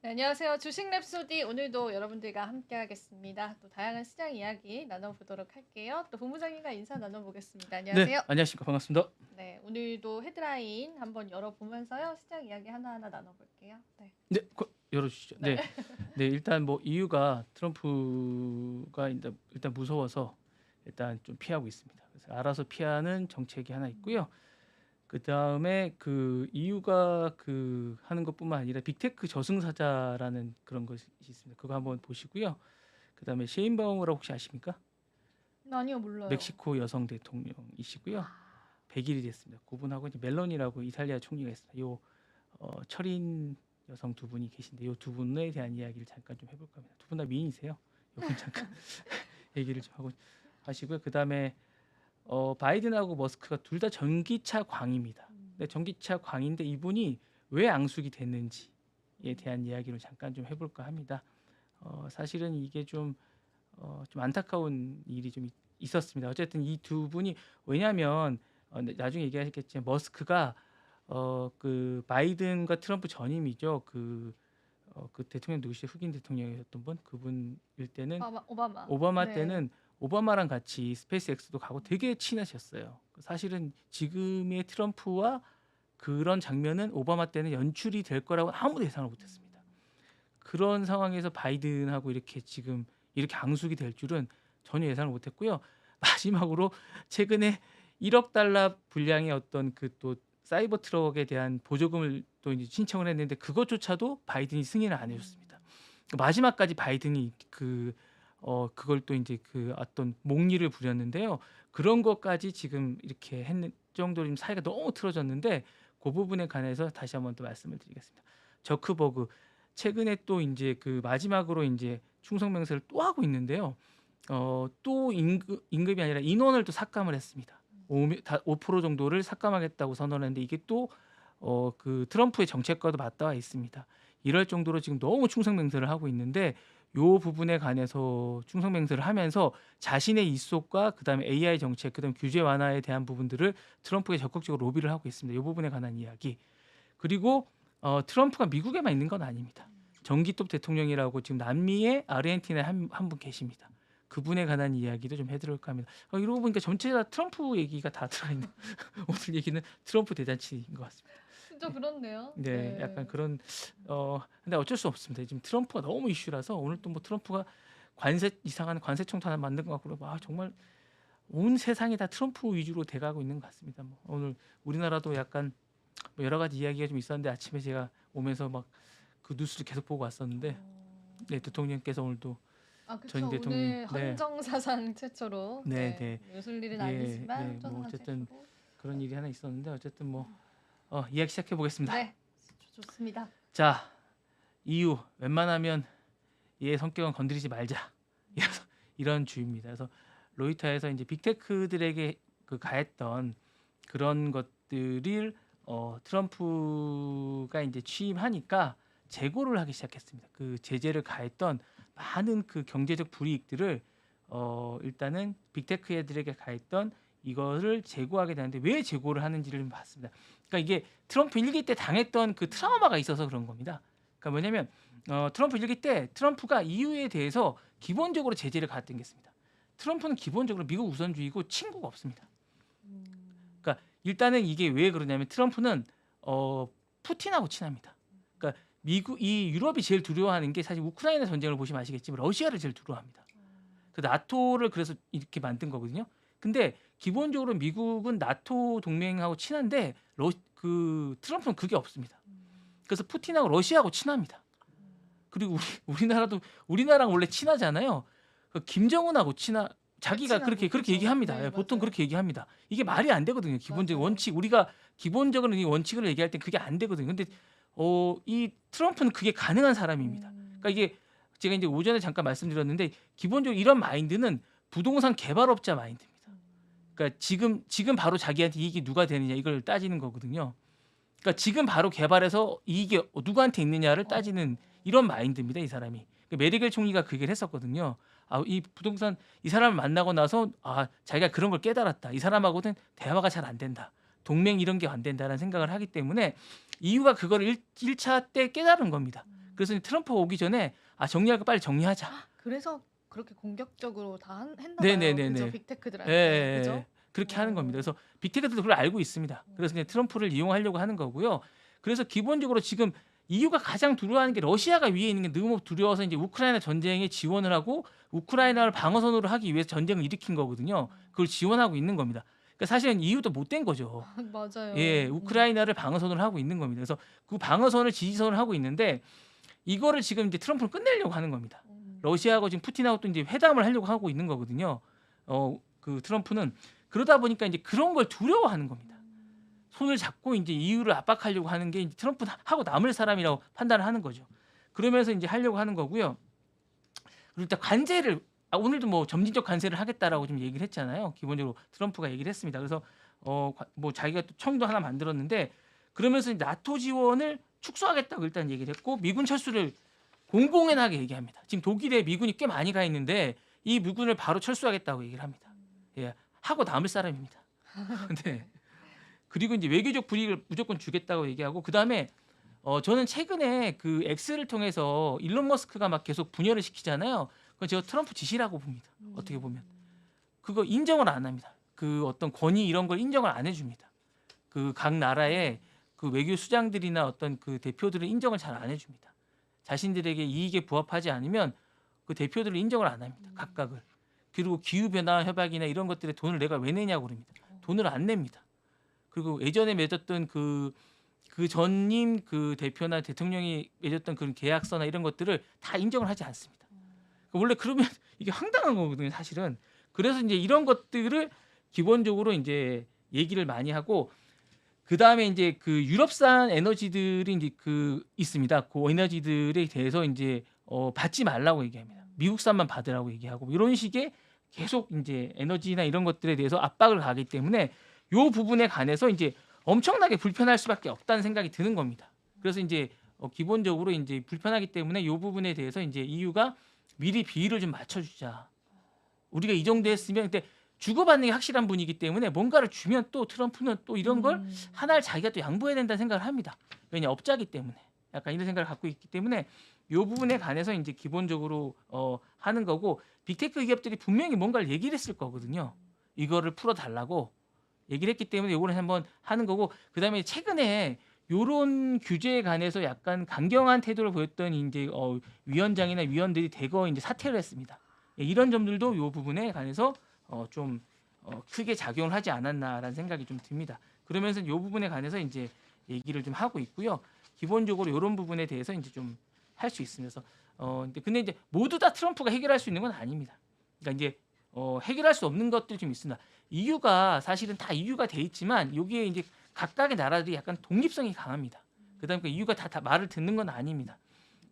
네, 안녕하세요. 주식 랩소디 오늘도 여러분들과 함께하겠습니다. 또 다양한 시장 이야기 나눠보도록 할게요. 또 본부장님과 인사 나눠보겠습니다. 네, 안녕하세요. 안녕하십니까. 반갑습니다. 네, 오늘도 헤드라인 한번 열어보면서요. 시장 이야기 하나하나 나눠볼게요. 네. 네, 열어주시죠. 네. 네, 네, 일단 뭐 이유가 트럼프가 일단 무서워서 일단 좀 피하고 있습니다. 그래서 알아서 피하는 정책이 하나 있고요. 그 다음에 그 이유가 그 하는 것뿐만 아니라 빅테크 저승사자라는 그런 것이 있습니다. 그거 한번 보시고요. 그 다음에 셰인바우어라고 혹시 아십니까? 아니요, 몰라요. 멕시코 여성 대통령이시고요. 100일이 됐습니다. 그분하고 이제 멜로니라고 이탈리아 총리가 있습니다. 요 철인 여성 두 분이 계신데 요 두 분에 대한 이야기를 잠깐 좀 해볼까 합니다. 두 분 다 미인이세요. 요건 잠깐 얘기를 좀 하고 하시고요. 그 다음에 바이든하고 머스크가 둘 다 전기차 광입니다. 근데 전기차 광인데 이분이 왜 앙숙이 됐는지에 대한 이야기를 잠깐 좀 해볼까 합니다. 사실은 이게 좀 안타까운 일이 좀 있었습니다. 어쨌든 이 두 분이 왜냐하면 나중에 얘기하겠지만 머스크가 그 바이든과 트럼프 전임이죠. 그 대통령 누구시죠? 흑인 대통령이었던 분 그분일 때는 오바마. 오바마 네. 때는 오바마랑 같이 스페이스X도 가고 되게 친하셨어요. 사실은 지금의 트럼프와 그런 장면은 오바마 때는 연출이 될 거라고 아무도 예상을 못했습니다. 그런 상황에서 바이든하고 이렇게 지금 이렇게 앙숙이 될 줄은 전혀 예상을 못했고요. 마지막으로 최근에 1억 달러 분량의 어떤 그 또 사이버 트럭에 대한 보조금을 또 이제 신청을 했는데 그것조차도 바이든이 승인을 안 해줬습니다. 마지막까지 바이든이 그걸 또 이제 그 어떤 목리를 부렸는데요. 그런 것까지 지금 이렇게 했는 정도로 지금 사이가 너무 틀어졌는데 그 부분에 관해서 다시 한번 또 말씀을 드리겠습니다. 저크버그 최근에 또 이제 그 마지막으로 이제 충성 맹세를 또 하고 있는데요. 또 임금이 아니라 인원을 또 삭감을 했습니다. 5% 정도를 삭감하겠다고 선언했는데 이게 또 그 트럼프의 정책과도 맞닿아 있습니다. 이럴 정도로 지금 너무 충성 맹세를 하고 있는데 요 부분에 관해서 충성 맹세를 하면서 자신의 입속과 그다음에 AI 정책, 그다음에 규제 완화에 대한 부분들을 트럼프에 적극적으로 로비를 하고 있습니다. 이 부분에 관한 이야기. 그리고 트럼프가 미국에만 있는 건 아닙니다. 전기톱 대통령이라고 지금 남미의 아르헨티나에 한 분 계십니다. 그분에 관한 이야기도 좀 해드릴까 합니다. 이러고 보니까 전체 다 트럼프 얘기가 다 들어있는 오늘 얘기는 트럼프 대잔치인 것 같습니다. 진짜 그렇네요. 네, 약간 그런 근데 어쩔 수 없습니다. 지금 트럼프가 너무 이슈라서 오늘 또 뭐 트럼프가 이상한 관세청도 하나 만든 것 같고 정말 온 세상이 다 트럼프 위주로 돼가고 있는 것 같습니다. 뭐 오늘 우리나라도 약간 뭐 여러 가지 이야기가 좀 있었는데 아침에 제가 오면서 막 그 뉴스를 계속 보고 왔었는데 네, 대통령께서 오늘도 전 그쵸. 대통령 오늘 네, 헌정사상 최초로 네, 네, 웃을 일은 네, 아니지만 네, 뭐 헌정사상 어쨌든 최초로. 그런 일이 하나 있었는데 어쨌든 뭐 이야기 시작해 보겠습니다. 네, 좋습니다. 자, 이유 웬만하면 얘의 성격은 건드리지 말자. 이런 주의입니다. 그래서 로이터에서 이제 빅테크들에게 그 가했던 그런 것들을 트럼프가 이제 취임하니까 재고를 하기 시작했습니다. 그 제재를 가했던 많은 그 경제적 불이익들을 일단은 빅테크 애들에게 가했던 이거를 재고하게 되는데 왜 재고를 하는지를 좀 봤습니다. 그러니까 이게 트럼프 일기 때 당했던 그 트라우마가 있어서 그런 겁니다. 그러니까 뭐냐면 트럼프 일기 때 트럼프가 EU에 대해서 기본적으로 제재를 가했던 게 있습니다. 트럼프는 기본적으로 미국 우선주의고 친구가 없습니다. 그러니까 일단은 이게 왜 그러냐면 트럼프는 푸틴하고 친합니다. 그러니까 이 유럽이 제일 두려워하는 게 사실 우크라이나 전쟁을 보시면 아시겠지만 러시아를 제일 두려워합니다. 그 나토를 그래서 이렇게 만든 거거든요. 근데 기본적으로 미국은 나토 동맹하고 친한데 그 트럼프는 그게 없습니다. 그래서 푸틴하고 러시아하고 친합니다. 그리고 우리나라랑 원래 친하잖아요. 그 김정은하고 자기가 그렇게 그렇죠. 얘기합니다. 네, 보통 맞아요. 그렇게 얘기합니다. 이게 말이 안 되거든요. 기본적인 맞아요. 원칙 우리가 기본적으로 이 원칙을 얘기할 땐 그게 안 되거든요. 근데 이 트럼프는 그게 가능한 사람입니다. 그러니까 이게 제가 이제 오전에 잠깐 말씀드렸는데 기본적으로 이런 마인드는 부동산 개발업자 마인드입니다. 그러니까 지금 바로 자기한테 이익이 누가 되느냐 이걸 따지는 거거든요. 그러니까 지금 바로 개발해서 이익이 누구한테 있느냐를 따지는 이런 마인드입니다. 이 사람이. 메리겔 총리가 그 얘기를 했었거든요. 이 부동산 이 사람을 만나고 나서 자기가 그런 걸 깨달았다. 이 사람하고는 대화가 잘 안 된다. 동맹 이런 게 안 된다라는 생각을 하기 때문에 이유가 그걸 1차 때 깨달은 겁니다. 그래서 이제 트럼프가 오기 전에 정리할 거 빨리 정리하자. 그래서 그렇게 공격적으로 다 했나 봐요. 네네네네. 그죠? 예, 빅테크들한테. 예, 그죠? 예. 그렇게 하는 겁니다. 어. 그래서 빅테크들도 그걸 알고 있습니다. 그래서 그냥 트럼프를 이용하려고 하는 거고요. 그래서 기본적으로 지금 EU가 가장 두려워하는 게 러시아가 위에 있는 게 너무 두려워서 이제 우크라이나 전쟁에 지원을 하고 우크라이나를 방어선으로 하기 위해서 전쟁을 일으킨 거거든요. 그걸 지원하고 있는 겁니다. 그러니까 사실은 EU도 못된 거죠. 맞아요. 예, 우크라이나를 방어선으로 하고 있는 겁니다. 그래서 그 방어선을 지지선을 하고 있는데 이거를 지금 이제 트럼프는 끝내려고 하는 겁니다. 러시아하고 지금 푸틴하고 또 이제 회담을 하려고 하고 있는 거거든요. 그 트럼프는 그러다 보니까 이제 그런 걸 두려워하는 겁니다. 손을 잡고 이제 EU를 압박하려고 하는 게 이제 트럼프는 하고 남을 사람이라고 판단을 하는 거죠. 그러면서 이제 하려고 하는 거고요. 그리고 일단 관세를 오늘도 뭐 점진적 관세를 하겠다라고 좀 얘기를 했잖아요. 기본적으로 트럼프가 얘기를 했습니다. 그래서 뭐 자기가 또 청도 하나 만들었는데 그러면서 이제 나토 지원을 축소하겠다고 일단 얘기를 했고 미군 철수를 공공연하게 얘기합니다. 지금 독일에 미군이 꽤 많이 가 있는데 이 미군을 바로 철수하겠다고 얘기를 합니다. 예, 하고 남을 사람입니다. 네. 그리고 이제 외교적 불이익을 무조건 주겠다고 얘기하고 그 다음에 저는 최근에 그 X를 통해서 일론 머스크가 막 계속 분열을 시키잖아요. 그건 제가 트럼프 지시라고 봅니다. 어떻게 보면 그거 인정을 안 합니다. 그 어떤 권위 이런 걸 인정을 안 해줍니다. 그 각 나라의 그 외교 수장들이나 어떤 그 대표들은 인정을 잘 안 해줍니다. 자신들에게 이익에 부합하지 않으면 그 대표들을 인정을 안 합니다. 각각을. 그리고 기후변화 협약이나 이런 것들에 돈을 내가 왜 내냐고 그럽니다. 돈을 안 냅니다. 그리고 예전에 맺었던 그 전임 그 대표나 대통령이 맺었던 그런 계약서나 이런 것들을 다 인정을 하지 않습니다. 원래 그러면 이게 황당한 거거든요, 사실은. 그래서 이제 이런 것들을 기본적으로 이제 얘기를 많이 하고 그 다음에 이제 그 유럽산 에너지들이 이제 그 있습니다. 그 에너지들에 대해서 이제 받지 말라고 얘기합니다. 미국산만 받으라고 얘기하고 이런 식의 계속 이제 에너지나 이런 것들에 대해서 압박을 가기 때문에 요 부분에 관해서 이제 엄청나게 불편할 수밖에 없다는 생각이 드는 겁니다. 그래서 이제 기본적으로 이제 불편하기 때문에 요 부분에 대해서 이제 EU가 미리 비율을 좀 맞춰주자. 우리가 이 정도 했으면 근데 주고받는 게 확실한 분이기 때문에 뭔가를 주면 또 트럼프는 또 이런 걸 하나를 자기가 또 양보해야 된다는 생각을 합니다. 왜냐 업자기 때문에 약간 이런 생각을 갖고 있기 때문에 이 부분에 관해서 이제 기본적으로 하는 거고 빅테크 기업들이 분명히 뭔가를 얘기를 했을 거거든요. 이거를 풀어달라고 얘기를 했기 때문에 이거를 한번 하는 거고 그다음에 최근에 요런 규제에 관해서 약간 강경한 태도를 보였던 이제 위원장이나 위원들이 대거 이제 사퇴를 했습니다. 예, 이런 점들도 이 부분에 관해서 좀 크게 작용을 하지 않았나라는 생각이 좀 듭니다. 그러면서 이 부분에 관해서 이제 얘기를 좀 하고 있고요. 기본적으로 이런 부분에 대해서 이제 좀 할 수 있으면서 근데 이제 모두 다 트럼프가 해결할 수 있는 건 아닙니다. 그러니까 이제 해결할 수 없는 것들이 좀 있습니다. EU가 사실은 다 EU가 돼 있지만 여기에 이제 각각의 나라들이 약간 독립성이 강합니다. 그다음에 그 EU가 다 말을 듣는 건 아닙니다.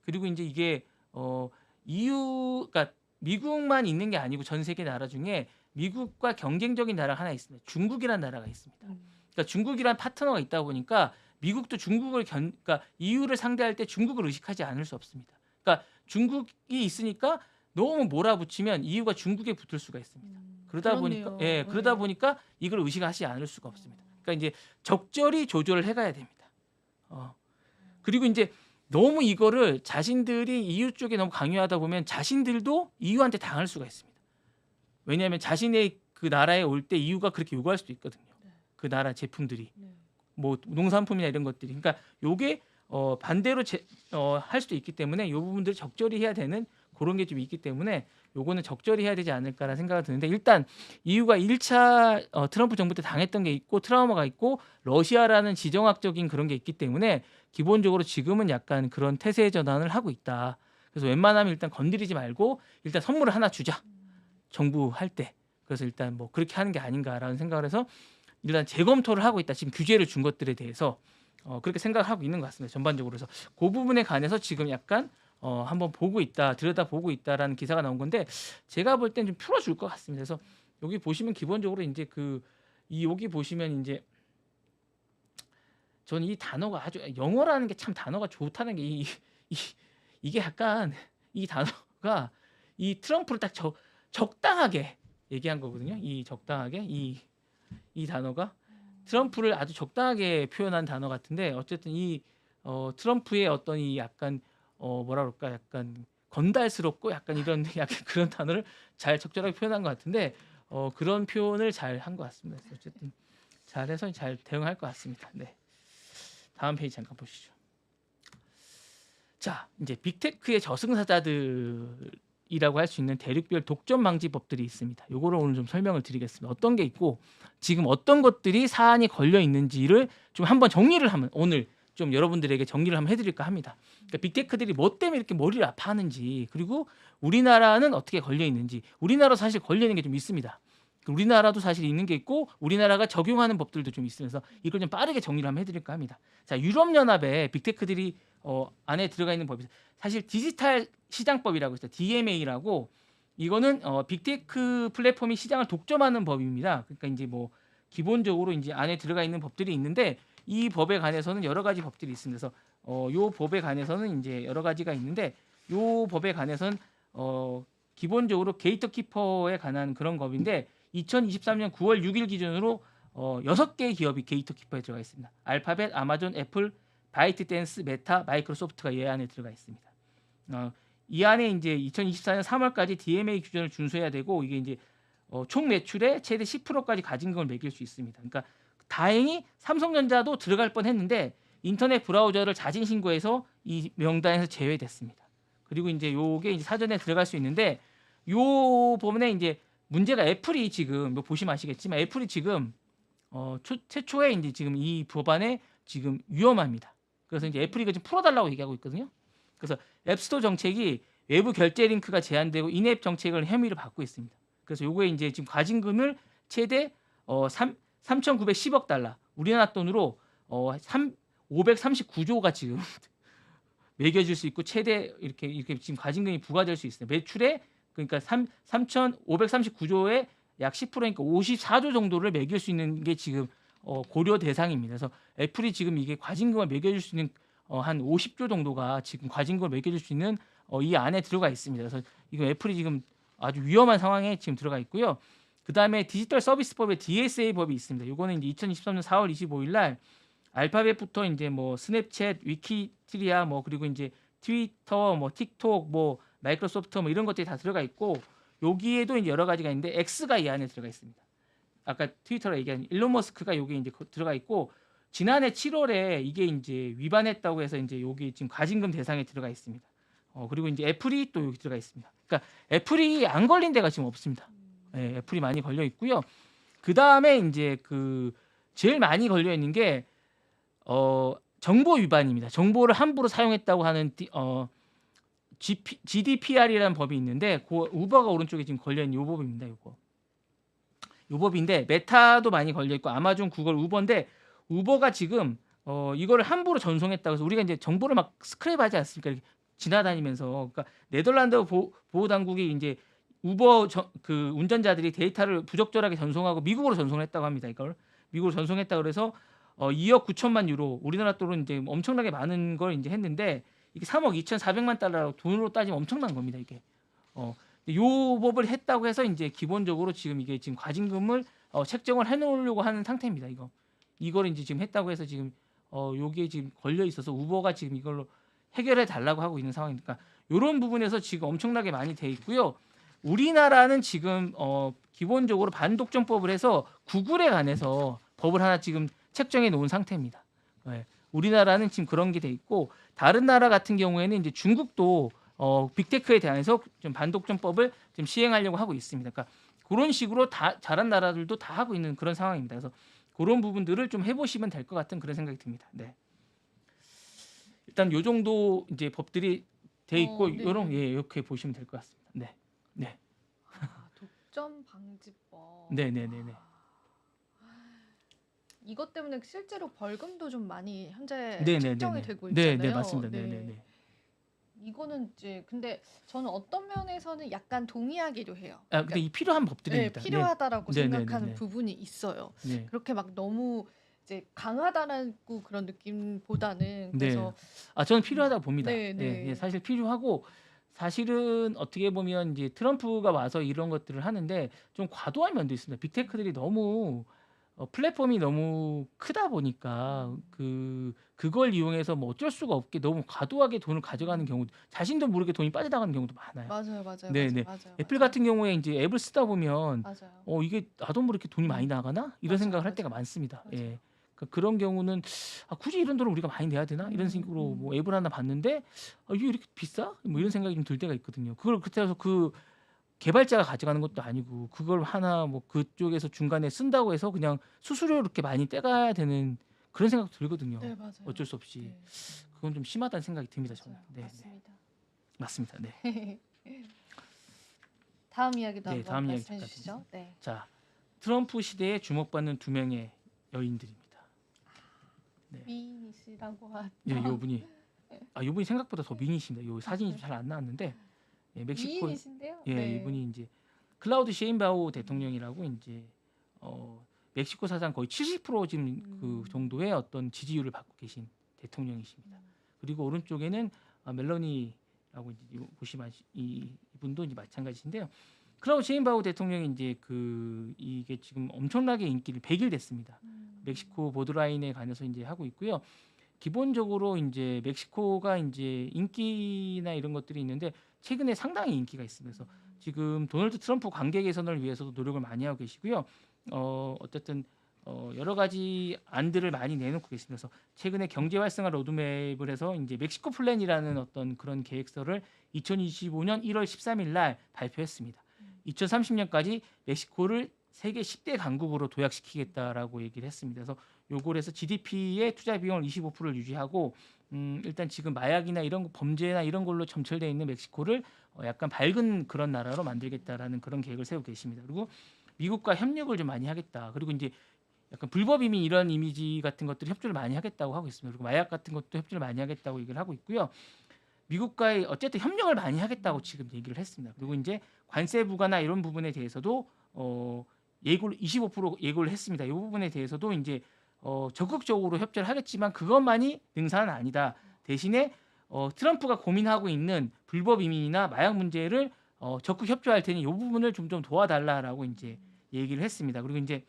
그리고 이제 이게 그러니까 미국만 있는 게 아니고 전 세계 나라 중에 미국과 경쟁적인 나라가 하나 있습니다. 중국이라는 나라가 있습니다. 그러니까 중국이란 파트너가 있다 보니까 미국도 중국을 그러니까 EU를 상대할 때 중국을 의식하지 않을 수 없습니다. 그러니까 중국이 있으니까 너무 몰아붙이면 EU가 중국에 붙을 수가 있습니다. 그러다 보니까 그러다 보니까 이걸 의식하지 않을 수가 없습니다. 그러니까 이제 적절히 조절을 해가야 됩니다. 그리고 이제 너무 이거를 자신들이 EU 쪽에 너무 강요하다 보면 자신들도 EU한테 당할 수가 있습니다. 왜냐하면 자신의 그 나라에 올 때 EU가 그렇게 요구할 수도 있거든요. 그 나라 제품들이 뭐 농산품이나 이런 것들이 그러니까 요게 반대로 할 수도 있기 때문에 요 부분들을 적절히 해야 되는 그런 게 좀 있기 때문에 요거는 적절히 해야 되지 않을까라는 생각이 드는데 일단 EU가 1차 트럼프 정부 때 당했던 게 있고 트라우마가 있고 러시아라는 지정학적인 그런 게 있기 때문에 기본적으로 지금은 약간 그런 태세 전환을 하고 있다. 그래서 웬만하면 일단 건드리지 말고 일단 선물을 하나 주자. 정부 할 때. 그래서 일단 뭐 그렇게 하는 게 아닌가라는 생각을 해서 일단 재검토를 하고 있다. 지금 규제를 준 것들에 대해서 그렇게 생각을 하고 있는 것 같습니다. 전반적으로. 그래서 그 부분에 관해서 지금 약간 한번 보고 있다, 들여다보고 있다라는 기사가 나온 건데 제가 볼 땐 좀 풀어줄 것 같습니다. 그래서 여기 보시면 기본적으로 이제 여기 보시면 이제 저는 이 단어가 아주 영어라는 게 참 단어가 좋다는 게 이게 약간 이 단어가 이 트럼프를 딱 적당하게 얘기한 거거든요. 이 적당하게 이 단어가 트럼프를 아주 적당하게 표현한 단어 같은데 어쨌든 이 트럼프의 어떤 이 약간 뭐라 그럴까 약간 건달스럽고 약간 이런 약간 그런 단어를 잘 적절하게 표현한 것 같은데 그런 표현을 잘 한 것 같습니다. 그래서 어쨌든 잘해서 잘 대응할 것 같습니다. 네. 다음 페이지 잠깐 보시죠. 자, 이제 빅테크의 저승사자들이라고 할 수 있는 대륙별 독점 방지 법들이 있습니다. 요거를 오늘 좀 설명을 드리겠습니다. 어떤 게 있고 지금 어떤 것들이 사안이 걸려 있는지를 좀 한번 정리를 하면 오늘 좀 여러분들에게 정리를 한번 해드릴까 합니다. 그러니까 빅테크들이 뭐 때문에 이렇게 머리를 아파하는지 그리고 우리나라는 어떻게 걸려 있는지 우리나라 사실 걸려 있는 게 좀 있습니다. 우리나라도 사실 있는 게 있고 우리나라가 적용하는 법들도 좀 있으면서 이걸 좀 빠르게 정리를 한번 해드릴까 합니다. 자, 유럽연합에 빅테크들이 안에 들어가 있는 법이 사실 디지털 시장법이라고 있어요. DMA라고 이거는 빅테크 플랫폼이 시장을 독점하는 법입니다. 그러니까 이제 뭐 기본적으로 이제 안에 들어가 있는 법들이 있는데 이 법에 관해서는 여러 가지 법들이 있습니다. 그래서 요 법에 관해서는 이제 여러 가지가 있는데 요 법에 관해서는 기본적으로 게이트키퍼에 관한 그런 법인데 2023년 9월 6일 기준으로 6개의 기업이 게이트키퍼에 들어가 있습니다. 알파벳, 아마존, 애플, 바이트댄스, 메타, 마이크로소프트가 이 안에 들어가 있습니다. 이 안에 이제 2024년 3월까지 DMA 규정을 준수해야 되고 이게 이제 총 매출의 최대 10%까지 가진금을 매길 수 있습니다. 그러니까 다행히 삼성전자도 들어갈 뻔했는데 인터넷 브라우저를 자진 신고해서 이 명단에서 제외됐습니다. 그리고 이제 요게 이제 사전에 들어갈 수 있는데 요 부분에 이제 문제가 애플이 지금 뭐 보시면 아시겠지만 애플이 지금 최초에 이제 지금 이 법안에 지금 위험합니다. 그래서 이제 애플이 이거 좀 풀어달라고 얘기하고 있거든요. 그래서 앱스토어 정책이 외부 결제 링크가 제한되고 인앱 정책을 혐의를 받고 있습니다. 그래서 요거에 이제 지금 과징금을 최대 3,910억 달러 우리나라 돈으로 539조가 지금 매겨질 수 있고 최대 이렇게 지금 과징금이 부과될 수 있어요. 매출에 그러니까 3,539조의 약 10%니까 54조 정도를 매길 수 있는 게 지금 고려 대상입니다. 그래서 애플이 지금 이게 과징금을 매겨줄 수 있는 한 50조 정도가 지금 과징금을 매겨줄 수 있는 이 안에 들어가 있습니다. 그래서 이거 애플이 지금 아주 위험한 상황에 지금 들어가 있고요. 그 다음에 디지털 서비스법의 DSA 법이 있습니다. 이거는 이제 2023년 4월 25일 날 알파벳부터 이제 뭐 스냅챗, 위키트리아 뭐 그리고 이제 트위터, 뭐 틱톡, 뭐 마이크로소프트 뭐 이런 것들이 다 들어가 있고 여기에도 이제 여러 가지가 있는데 X가 이 안에 들어가 있습니다. 아까 트위터로 얘기한 일론 머스크가 여기 이제 들어가 있고 지난해 7월에 이게 이제 위반했다고 해서 이제 여기 지금 과징금 대상에 들어가 있습니다. 그리고 이제 애플이 또 여기 들어가 있습니다. 그러니까 애플이 안 걸린 데가 지금 없습니다. 네, 애플이 많이 걸려 있고요. 그 다음에 이제 그 제일 많이 걸려 있는 게 정보 위반입니다. 정보를 함부로 사용했다고 하는 GDPR이라는 법이 있는데 그 우버가 오른쪽에 지금 걸려 있는 요 법입니다. 요거. 요 법인데 메타도 많이 걸려 있고 아마존, 구글, 우버인데 우버가 지금 이거를 함부로 전송했다고 해서 우리가 이제 정보를 막 스크랩하지 않습니까? 이렇게 지나다니면서 그러니까 네덜란드 보호 당국이 이제 우버 그 운전자들이 데이터를 부적절하게 전송하고 미국으로 전송했다고 합니다. 이걸 미국으로 전송했다 그래서 2억 9천만 유로 우리나라 돈으로 이제 엄청나게 많은 걸 이제 했는데 이게 3억 2,400만 달러라고 돈으로 따지면 엄청난 겁니다. 이게 요 법을 했다고 해서 이제 기본적으로 지금 이게 지금 과징금을 책정을 해놓으려고 하는 상태입니다. 이걸 이제 지금 했다고 해서 지금 요게 지금 걸려 있어서 우버가 지금 이걸로 해결해 달라고 하고 있는 상황이니까 이런 부분에서 지금 엄청나게 많이 돼 있고요. 우리나라는 지금 기본적으로 반독점법을 해서 구글에 관해서 법을 하나 지금 책정해 놓은 상태입니다. 네. 우리나라는 지금 그런 게 돼 있고 다른 나라 같은 경우에는 이제 중국도 빅테크에 대해서 좀 반독점법을 좀 시행하려고 하고 있습니다. 그러니까 그런 식으로 다 잘한 나라들도 다 하고 있는 그런 상황입니다. 그래서 그런 부분들을 좀 해보시면 될 것 같은 그런 생각이 듭니다. 네. 일단 요 정도 이제 법들이 돼 있고 네. 요런 이렇게 보시면 될 것 같습니다. 네. 네. 독점 방지법. 네네네네. 이것 때문에 실제로 벌금도 좀 많이 현재 네네네네. 책정이 되고 있잖아요. 네, 맞습니다. 네. 네네네. 이거는 이제 근데 저는 어떤 면에서는 약간 동의하기도 해요. 근데 이 필요한 법들입니다. 네, 필요하다라고 네네네네. 생각하는 부분이 있어요. 네. 그렇게 막 너무 이제 강하다라고 그런 느낌보다는 네. 그래서 저는 필요하다고 봅니다. 네, 네. 예, 사실 필요하고 사실은 어떻게 보면 이제 트럼프가 와서 이런 것들을 하는데 좀 과도한 면도 있습니다. 빅테크들이 너무 플랫폼이 너무 크다 보니까 그걸 이용해서 뭐 어쩔 수가 없게 너무 과도하게 돈을 가져가는 경우, 자신도 모르게 돈이 빠져나가는 경우도 많아요. 맞아요, 맞아요, 맞아요, 네네. 맞아요, 애플 맞아요. 같은 경우에 이제 앱을 쓰다 보면 맞아요. 이게 나도 모르게 돈이 많이 나가나 이런 맞아요, 생각을 할 때가 맞아요. 많습니다. 맞아요. 예. 그런 경우는 굳이 이런 돈을 우리가 많이 내야 되나 이런 식으로 뭐 앱을 하나 봤는데 이게 이렇게 비싸? 뭐 이런 생각이 좀 들 때가 있거든요. 그걸 그렇게 해서 그 개발자가 가져가는 것도 아니고 그걸 하나 뭐 그쪽에서 중간에 쓴다고 해서 그냥 수수료 이렇게 많이 떼가야 되는 그런 생각도 들거든요. 네, 맞아요. 어쩔 수 없이 네, 그건 좀 심하다는 생각이 듭니다. 저는. 맞아요. 네, 네. 맞습니다. 맞습니다. 네. 다음 이야기도 네, 한번 다음 이야기 말씀해 잠깐 주시죠. 네. 자, 트럼프 시대에 주목받는 두 명의 여인들입니다. 네. 미인이시라고 하죠. 예, 이분이 생각보다 더 미인이십니다. 요 사진이 잘 안 나왔는데 멕시코 미인이신데요? 예, 네. 이분이 이제 클라우드 셰인바우 대통령이라고 이제 멕시코 사상 거의 70% 지금 그 정도의 어떤 지지율을 받고 계신 대통령이십니다. 그리고 오른쪽에는 멜로니라고 이제 보시면 이분도 이제 마찬가지인데요. 클라우드 셰인바우 대통령이 이제 이게 지금 엄청나게 인기를 100일 됐습니다. 멕시코 보드라인에 관해서 이제 하고 있고요. 기본적으로 이제 멕시코가 이제 인기나 이런 것들이 있는데 최근에 상당히 인기가 있습니다. 그래서 지금 도널드 트럼프 관계 개선을 위해서도 노력을 많이 하고 계시고요. 어쨌든 여러 가지 안들을 많이 내놓고 계십니다. 그래서 최근에 경제 활성화 로드맵을 해서 이제 멕시코 플랜이라는 어떤 그런 계획서를 2025년 1월 13일 날 발표했습니다. 2030년까지 멕시코를 세계 10대 강국으로 도약시키겠다라고 얘기를 했습니다. 그래서 요걸 해서 GDP의 투자 비용을 25%를 유지하고 일단 지금 마약이나 이런 범죄나 이런 걸로 점철되어 있는 멕시코를 약간 밝은 그런 나라로 만들겠다라는 그런 계획을 세우고 계십니다. 그리고 미국과 협력을 좀 많이 하겠다. 그리고 이제 약간 불법 이민 이런 이미지 같은 것들 협조를 많이 하겠다고 하고 있습니다. 그리고 마약 같은 것도 협조를 많이 하겠다고 얘기를 하고 있고요. 미국과의 어쨌든 협력을 많이 하겠다고 지금 얘기를 했습니다. 그리고 이제 관세 부과나 이런 부분에 대해서도 예고를 25% 예고를 했습니다. 이 부분에 대해서도 이제 적극적으로 협조를 하겠지만 그것만이 능사는 아니다. 대신에 트럼프가 고민하고 있는 불법 이민이나 마약 문제를 적극 협조할 테니 이 부분을 좀 도와달라라고 이제 얘기를 했습니다. 그리고 이제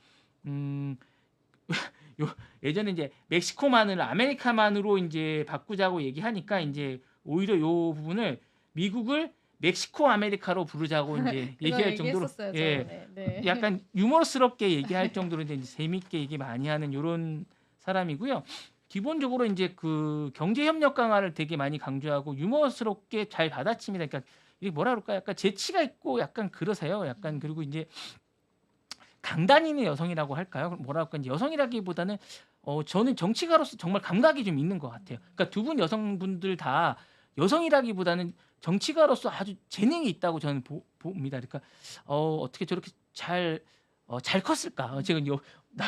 예전에 이제 멕시코만을 아메리카만으로 이제 바꾸자고 얘기하니까 이제 오히려 이 부분을 미국을 멕시코 아메리카로 부르자고 이제 얘기할 정도로 예, 네. 약간 유머스럽게 얘기할 정도로 이제 재밌게 얘기 많이 하는 이런 사람이고요. 기본적으로 이제 그 경제 협력 강화를 되게 많이 강조하고 유머스럽게 잘 받아칩니다. 그러니까 이게 뭐라 그럴까? 약간 재치가 있고 약간 그러세요. 약간 그리고 이제 강단 있는 여성이라고 할까요? 뭐라 할까? 이제 여성이라기보다는 저는 정치가로서 정말 감각이 좀 있는 것 같아요. 그러니까 두 분 여성분들 다 여성이라기보다는 정치가로서 아주 재능이 있다고 저는 봅니다. 그러니까 어떻게 저렇게 잘 컸을까? 제가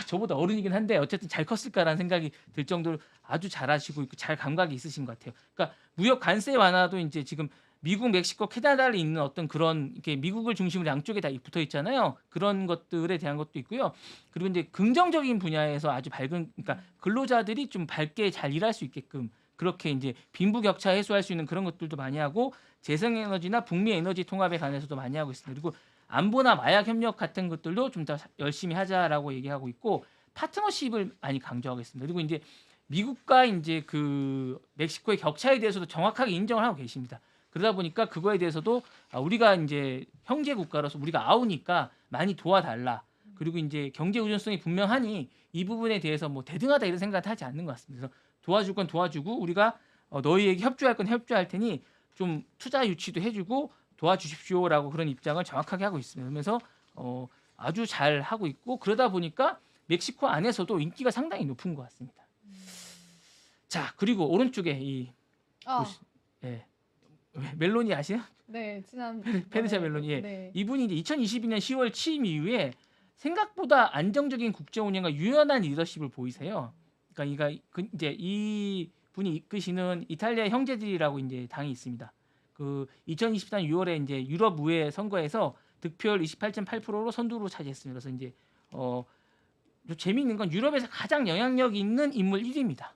저보다 어른이긴 한데 어쨌든 잘 컸을까라는 생각이 들 정도로 아주 잘하시고 있고 잘 감각이 있으신 것 같아요. 그러니까 무역 관세 완화도 이제 지금 미국, 멕시코, 캐나다를 잇는 어떤 그런 이렇게 미국을 중심으로 양쪽에 다 붙어 있잖아요. 그런 것들에 대한 것도 있고요. 그리고 이제 긍정적인 분야에서 아주 그러니까 근로자들이 좀 밝게 잘 일할 수 있게끔 그렇게 이제 빈부격차 해소할 수 있는 그런 것들도 많이 하고 재생에너지나 북미 에너지 통합에 관해서도 많이 하고 있습니다. 그리고 안보나 마약 협력 같은 것들도 좀 더 열심히 하자라고 얘기하고 있고 파트너십을 많이 강조하고 있습니다. 그리고 이제 미국과 이제 그 멕시코의 격차에 대해서도 정확하게 인정을 하고 계십니다. 그러다 보니까 그거에 대해서도 우리가 이제 형제 국가로서 우리가 아우니까 많이 도와달라. 그리고 이제 경제 의존성이 분명하니 이 부분에 대해서 뭐 대등하다 이런 생각은 하지 않는 것 같습니다. 그래서 도와줄 건 도와주고 우리가 너희에게 협조할 건 협조할 테니 좀 투자 유치도 해주고 도와주십시오라고 그런 입장을 정확하게 하고 있습니다. 그러면서 아주 잘 하고 있고 그러다 보니까 멕시코 안에서도 인기가 상당히 높은 것 같습니다. 자 그리고 오른쪽에 예. 멜로니 아시나요? 네, 지난 페르시아 멜로니. 예. 네. 이분이 이제 2022년 10월 취임 이후에 생각보다 안정적인 국정 운영과 유연한 리더십을 보이세요. 그러니까 이제 이 분이 이끄시는 이탈리아 형제들이라고 이제 당이 있습니다. 그 2024년 6월에 이제 유럽 의회 선거에서 득표율 28.8%로 선두로 차지했습니다. 그래서 이제 재미있는 건 유럽에서 가장 영향력 있는 인물 1위입니다.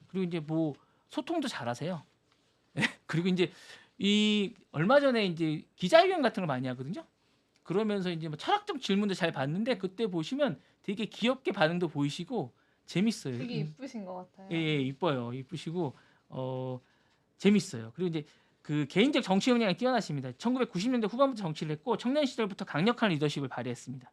그리고 이제 뭐 소통도 잘하세요. 그리고 이제 얼마 전에 이제 기자회견 같은 걸 많이 하거든요. 그러면서 이제 뭐 철학적 질문도 잘 받는데 그때 보시면 되게 귀엽게 반응도 보이시고 재밌어요. 되게 이쁘신 것 같아요. 예, 이뻐요. 이쁘시고 재밌어요. 그리고 이제 그 개인적 정치 역량이 뛰어나십니다. 1990년대 후반부터 정치를 했고 청년 시절부터 강력한 리더십을 발휘했습니다.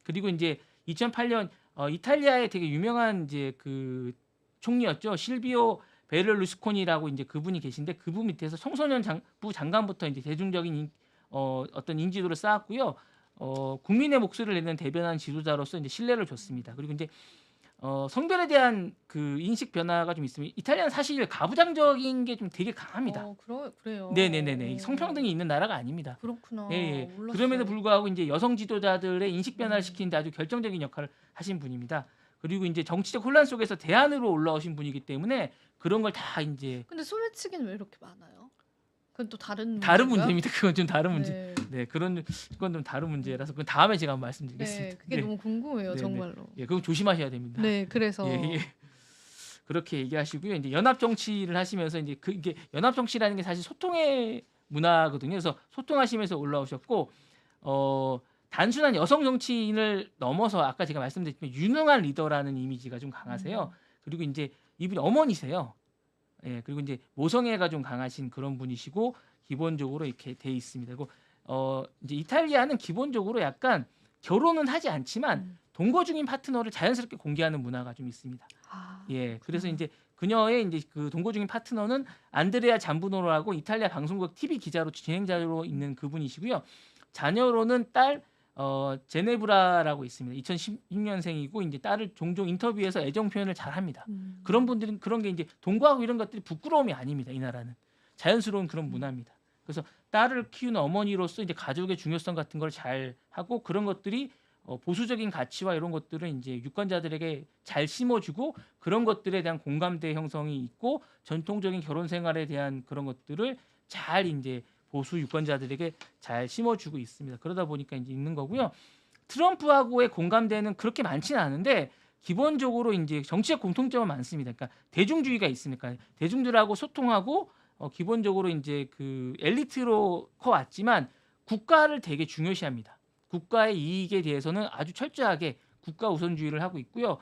그리고 이제 2008년 이탈리아의 되게 유명한 이제 그 총리였죠. 실비오 베를루스코니라고 이제 그분이 계신데 그분 밑에서 청소년 부 장관부터 이제 대중적인 어떤 인지도를 쌓았고요. 국민의 목소리를 내는 대변한 지도자로서 이제 신뢰를 줬습니다. 그리고 이제 성별에 대한 그 인식 변화가 좀 있으면 이탈리아는 사실 가부장적인 게 좀 되게 강합니다. 그래요. 네네네네. 성평등이 있는 나라가 아닙니다. 그렇구나. 예, 예. 몰랐어요. 그럼에도 불구하고 이제 여성 지도자들의 인식 변화를 시키는데 아주 결정적인 역할을 하신 분입니다. 그리고 이제 정치적 혼란 속에서 대안으로 올라오신 분이기 때문에 그런 걸 다 이제 근데 소매치기는 왜 이렇게 많아요? 그건 또 다른 다른 문제인가요? 문제입니다. 그건 좀 다른 문제. 네. 네, 그건 좀 다른 문제라서 그건 다음에 제가 한번 말씀드리겠습니다. 네, 그게 너무 궁금해요, 네, 네. 정말로. 예, 그건 조심하셔야 됩니다. 네, 그래서 예, 예. 그렇게 얘기하시고요. 이제 연합 정치를 하시면서 이제 이게 연합 정치라는 게 사실 소통의 문화거든요. 그래서 소통하시면서 올라오셨고 단순한 여성 정치인을 넘어서 아까 제가 말씀드렸지만 유능한 리더라는 이미지가 좀 강하세요. 그리고 이제 이분이 어머니세요. 예, 그리고 이제 모성애가 좀 강하신 그런 분이시고 기본적으로 이렇게 돼 있습니다. 그리고 이제 이탈리아는 기본적으로 약간 결혼은 하지 않지만 동거 중인 파트너를 자연스럽게 공개하는 문화가 좀 있습니다. 예, 그래서 이제 그녀의 이제 그 동거 중인 파트너는 안드레아 잠부노라고 이탈리아 방송국 TV 기자로 진행자로 있는 그분이시고요. 자녀로는 딸 제네브라라고 있습니다. 2016년생이고 이제 딸을 종종 인터뷰에서 애정 표현을 잘 합니다. 그런 분들은 그런 게 이제 동거하고 이런 것들이 부끄러움이 아닙니다. 이 나라는 자연스러운 그런 문화입니다. 그래서 딸을 키우는 어머니로서 이제 가족의 중요성 같은 걸 잘 하고 그런 것들이 보수적인 가치와 이런 것들은 이제 유권자들에게 잘 심어주고 그런 것들에 대한 공감대 형성이 있고 전통적인 결혼 생활에 대한 그런 것들을 잘 이제 보수 유권자들에게 잘 심어주고 있습니다. 그러다 보니까 이제 있는 거고요. 트럼프하고의 공감대는 그렇게 많지는 않은데 기본적으로 이제 정치적 공통점은 많습니다. 그러니까 대중주의가 있으니까 대중들하고 소통하고 기본적으로 이제 그 엘리트로 커왔지만 국가를 되게 중요시합니다. 국가의 이익에 대해서는 아주 철저하게 국가 우선주의를 하고 있고요.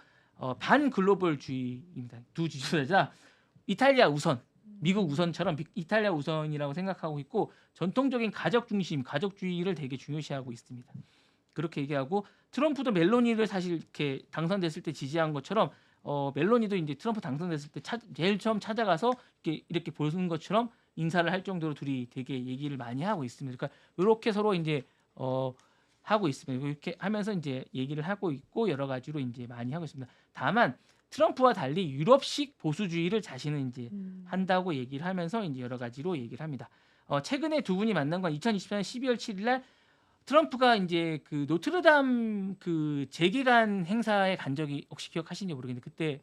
반글로벌주의입니다. 두 지도자 이탈리아 우선, 미국 우선처럼 이탈리아 우선이라고 생각하고 있고 전통적인 가족 중심, 가족주의를 되게 중요시하고 있습니다. 그렇게 얘기하고 트럼프도 멜로니를 사실 이렇게 당선됐을 때 지지한 것처럼 멜로니도 이제 트럼프 당선됐을 때 제일 처음 찾아가서 이렇게 보는 것처럼 인사를 할 정도로 둘이 되게 얘기를 많이 하고 있습니다. 그러니까 이렇게 서로 이제 하고 있습니다. 이렇게 하면서 이제 얘기를 하고 있고 여러 가지로 이제 많이 하고 있습니다. 다만 트럼프와 달리 유럽식 보수주의를 자신은 이제 한다고 얘기를 하면서 이제 여러 가지로 얘기를 합니다. 최근에 두 분이 만난 건 2024년 12월 7일 날 트럼프가 이제 그 노트르담 그 재개관 행사에 간 적이 혹시 기억하시는지 모르겠는데 그때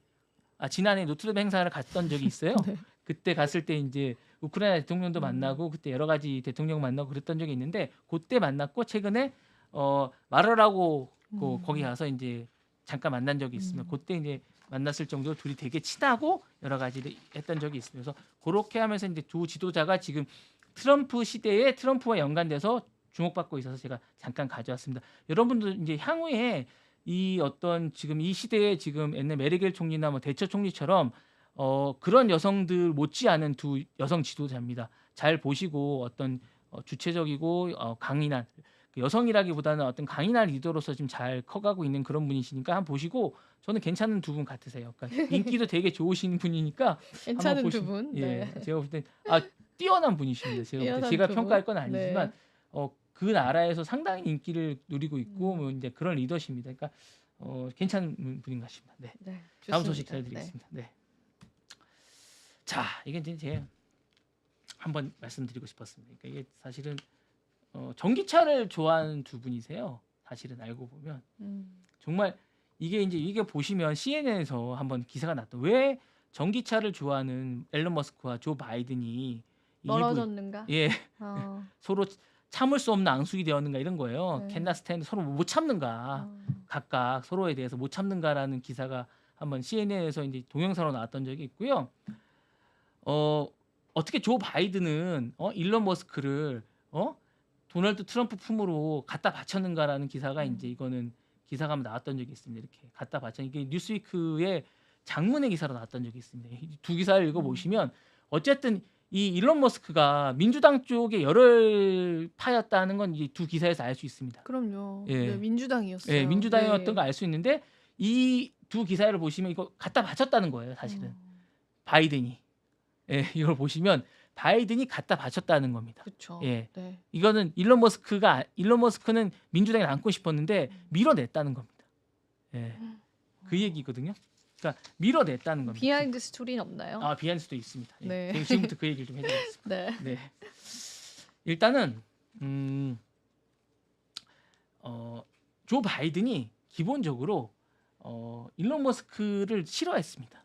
지난해 노트르담 행사를 갔던 적이 있어요. 네. 그때 갔을 때 이제 우크라이나 대통령도 만나고 그때 여러 가지 대통령 만나고 그랬던 적이 있는데 그때 만났고 최근에 마러라고 거기 가서 이제 잠깐 만난 적이 있습니다. 그때 이제 만났을 정도로 둘이 되게 친하고 여러 가지를 했던 적이 있습니다. 그래서 그렇게 하면서 이제 두 지도자가 지금 트럼프 시대에 트럼프와 연관돼서 주목받고 있어서 제가 잠깐 가져왔습니다. 여러분들 이제 향후에 이 어떤 지금 이 시대에 지금 옛날 메르켈 총리나 뭐 대처 총리처럼 그런 여성들 못지않은 두 여성 지도자입니다. 잘 보시고 어떤 주체적이고 강인한 여성이라기보다는 어떤 강인한 리더로서 지금 잘 커가고 있는 그런 분이시니까 한번 보시고 저는 괜찮은 두 분 같으세요. 그러니까 인기도 되게 좋으신 분이니까 괜찮은 두 분. 예, 네. 제가 볼 때 뛰어난 분이십니다. 제가 평가할 건 아니지만 네. 그 나라에서 상당히 인기를 누리고 있고 뭐 이제 그런 리더십니다. 그러니까 괜찮은 분인 것 같습니다. 네. 네, 다음 좋습니다. 소식 전해드리겠습니다. 네. 자, 이게 이제 제가 한번 말씀드리고 싶었습니다. 그러니까 이게 사실은 전기차를 좋아하는 두 분이세요. 사실은 알고 보면 정말 이게 보시면 CNN에서 한번 기사가 났다. 왜 전기차를 좋아하는 앨런 머스크와 조 바이든이 멀어졌는가? 예 서로 참을 수 없는 앙숙이 되었는가 이런 거예요. 네. 캔나 스탠드 서로 못 참는가 각각 서로에 대해서 못 참는가라는 기사가 한번 CNN에서 이제 동영상으로 나왔던 적이 있고요. 어떻게 조 바이든은 일론 머스크를 도널드 트럼프 품으로 갖다 바쳤는가라는 기사가 이제 이거는 기사가 한번 나왔던 적이 있습니다. 이렇게 갖다 바쳐 이게 뉴스위크의 장문의 기사로 나왔던 적이 있습니다. 이 두 기사를 읽어보시면 어쨌든 이 일론 머스크가 민주당 쪽의 열혈파였다는 건 이 두 기사에서 알 수 있습니다. 그럼요. 예. 네, 민주당이었어요. 예, 민주당이었던 네. 걸 알 수 있는데 이 두 기사를 보시면 이거 갖다 바쳤다는 거예요, 사실은. 바이든이. 예, 이걸 보시면 바이든이 갖다 바쳤다는 겁니다. 그렇죠. 예. 네. 이거는 일론 머스크는 민주당에 남고 싶었는데 밀어냈다는 겁니다. 예. 그 얘기거든요. 그러니까 밀어냈다는 겁니다. 비하인드 스토리는 없나요? 아, 비하인드도 있습니다. 예. 네. 제가 지금부터 그 얘기를 좀 해드리겠습니다. 네. 네. 일단은 조 바이든이 기본적으로 일론 머스크를 싫어했습니다.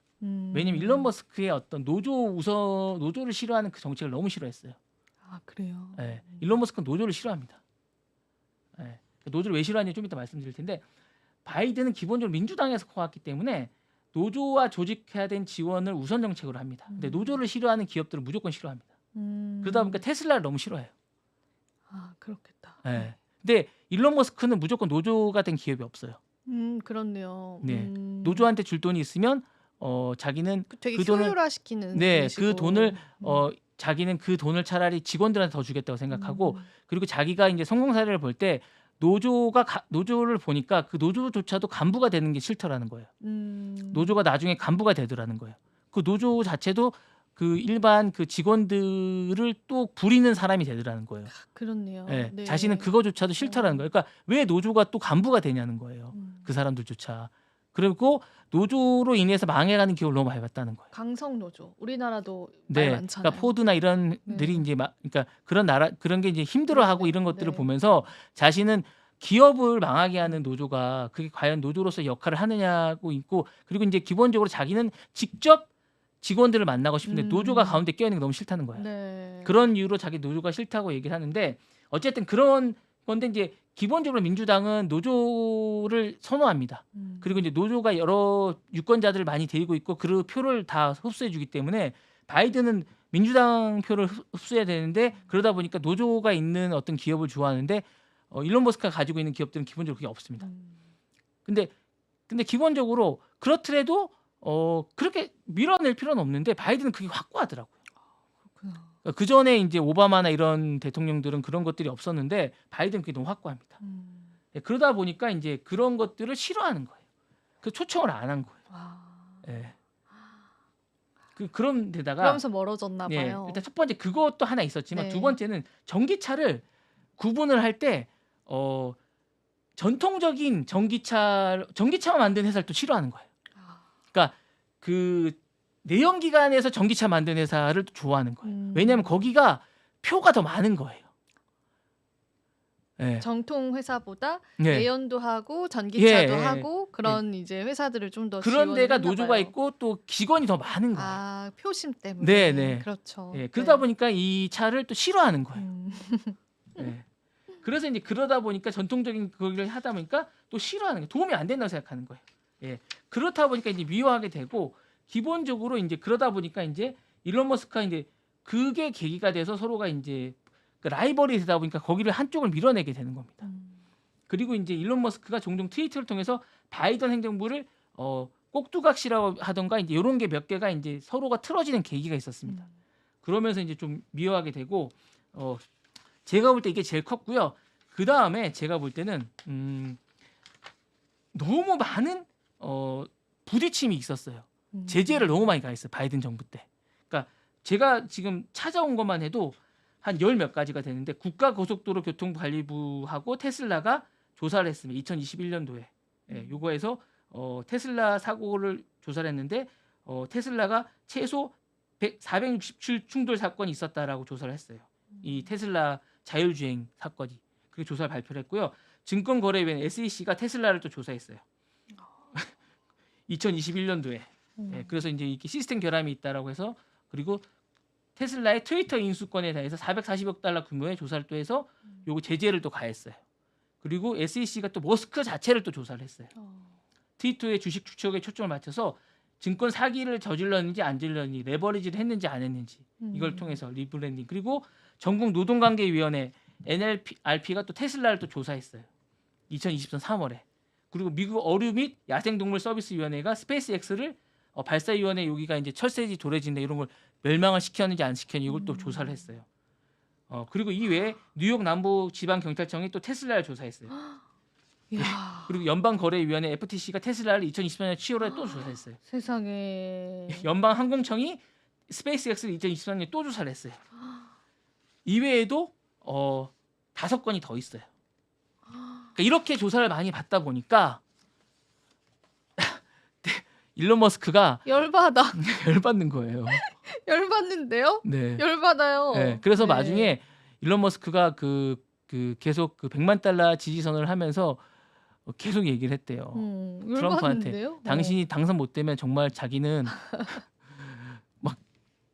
왜냐면 일론 머스크의 어떤 노조를 싫어하는 그 정책을 너무 싫어했어요. 아 그래요. 예. 일론 머스크는 노조를 싫어합니다. 예. 노조를 왜 싫어하는지 좀 이따 말씀드릴 텐데 바이든은 기본적으로 민주당에서 커왔기 때문에 노조와 조직해야 된 지원을 우선 정책으로 합니다. 근데 노조를 싫어하는 기업들은 무조건 싫어합니다. 그러다 보니까 테슬라를 너무 싫어해요. 아 그렇겠다. 예. 근데 일론 머스크는 무조건 노조가 된 기업이 없어요. 그렇네요. 네. 노조한테 줄 돈이 있으면 자기는 되게 그 돈을 효율화시키는 네, 분이시고. 그 돈을 자기는 그 돈을 차라리 직원들한테 더 주겠다고 생각하고 그리고 자기가 이제 성공 사례를 볼 때 노조를 보니까 그 노조조차도 간부가 되는 게 싫더라는 거예요. 노조가 나중에 간부가 되더라는 거예요. 그 노조 자체도 그 일반 그 직원들을 또 부리는 사람이 되더라는 거예요. 그렇네요. 예, 네. 자신은 그거조차도 싫다라는 거예요. 그러니까 왜 노조가 또 간부가 되냐는 거예요. 그 사람들조차. 그리고 노조로 인해서 망해가는 기업을 너무 많이 봤다는 거예요. 강성 노조. 우리나라도 많이 네, 많잖아요. 그러니까 포드나 이런 들이 이제 그러니까 그런 게 이제 힘들어하고 네, 이런 것들을 네. 보면서 자신은 기업을 망하게 하는 노조가 그게 과연 노조로서 역할을 하느냐고 있고 그리고 이제 기본적으로 자기는 직접 직원들을 만나고 싶은데 노조가 가운데 껴있는 게 너무 싫다는 거예요. 네. 그런 이유로 자기 노조가 싫다고 얘기를 하는데 어쨌든 그런 건데 이제 기본적으로 민주당은 노조를 선호합니다. 그리고 이제 노조가 여러 유권자들을 많이 데리고 있고 그 표를 다 흡수해 주기 때문에 바이든은 민주당 표를 흡수해야 되는데 그러다 보니까 노조가 있는 어떤 기업을 좋아하는데 일론 머스크가 가지고 있는 기업들은 기본적으로 그게 없습니다. 근데 기본적으로 그렇더라도 그렇게 밀어낼 필요는 없는데 바이든은 그게 확고하더라고요. 그렇구나. 그 전에 이제 오바마나 이런 대통령들은 그런 것들이 없었는데 바이든은 그게 너무 확고합니다. 예, 그러다 보니까 이제 그런 것들을 싫어하는 거예요. 그 초청을 안 한 거예요. 예. 그런 데다가 그러면서 멀어졌나 예, 봐요. 일단 첫 번째 그것도 하나 있었지만 네. 두 번째는 전기차를 구분을 할 때 전통적인 전기차만 만드는 회사를 또 싫어하는 거예요. 그러니까 그 내연기관에서 전기차 만드는 회사를 또 좋아하는 거예요. 왜냐하면 거기가 표가 더 많은 거예요. 예. 정통 회사보다 예. 내연도 하고 전기차도 예, 예, 하고 그런 이제 회사들을 좀 더 그런 데가 지원을 노조가 했나 봐요. 있고 또 직원이 더 많은 거예요. 아 표심 때문에. 네, 네. 그렇죠. 예, 그러다 네. 보니까 이 차를 또 싫어하는 거예요. 예. 그래서 이제 그러다 보니까 전통적인 그걸 하다 보니까 또 싫어하는 거예요. 도움이 안 된다고 생각하는 거예요. 예. 그렇다 보니까 이제 미워하게 되고 기본적으로 이제 그러다 보니까 이제 일론 머스크가 이제 그게 계기가 돼서 서로가 이제 라이벌이 되다 보니까 거기를 한쪽을 밀어내게 되는 겁니다. 그리고 이제 일론 머스크가 종종 트위터를 통해서 바이든 행정부를 꼭두각시라고 하던가 이제 이런 게 몇 개가 이제 서로가 틀어지는 계기가 있었습니다. 그러면서 이제 좀 미워하게 되고 제가 볼 때 이게 제일 컸고요. 그 다음에 제가 볼 때는 너무 많은 부딪힘이 있었어요. 제재를 너무 많이 가했어요. 바이든 정부 때. 그러니까 제가 지금 찾아온 것만 해도 한 열 몇 가지가 되는데 국가고속도로 교통관리부하고 테슬라가 조사를 했습니다. 2021년도에. 예, 요거에서 테슬라 사고를 조사를 했는데 테슬라가 최소 467 충돌 사건이 있었다라고 조사를 했어요. 이 테슬라 자율주행 사건이. 그게 조사를 발표를 했고요. 증권거래위원 SEC가 테슬라를 또 조사했어요. 2021년도에. 예, 그래서 이제 이렇게 시스템 결함이 있다라고 해서 그리고 테슬라의 트위터 인수권에 대해서 440억 달러 규모의 조사를 또 해서 요거 제재를 또 가했어요. 그리고 SEC가 또 머스크 자체를 또 조사를 했어요. 트위터의 주식 추적에 초점을 맞춰서 증권 사기를 저질렀는지 안 저질렀는지 레버리지를 했는지 안 했는지 이걸 통해서 리브랜딩 그리고 전국 노동관계위원회 NLRP가 또 테슬라를 또 조사했어요. 2023년 3월에. 그리고 미국 어류 및 야생동물 서비스위원회가 스페이스X를 발사위원회 여기가 이제 철새지 도래지인데 이런 걸 멸망을 시켰는지 안 시켰는지 이걸 또 조사를 했어요. 그리고 이 외에 뉴욕 남부 지방 경찰청이 또 테슬라를 조사했어요. 이야, 그리고 연방거래위원회 FTC가 테슬라를 2024년 7월에 또 조사했어요. 세상에. 연방항공청이 스페이스X를 2024년에 또 조사를 했어요. 이외에도 5건이 더 있어요. 그러니까 이렇게 조사를 많이 받다 보니까 일론 머스크가 열받아. 열받는 거예요. 열받는데요? 네. 열받아요. 네. 그래서 네. 나중에 일론 머스크가 그 계속 그 $100만 달러 지지선을 하면서 계속 얘기를 했대요. 트럼프한테 열받는데요? 당신이 당선 못 되면 정말 자기는 막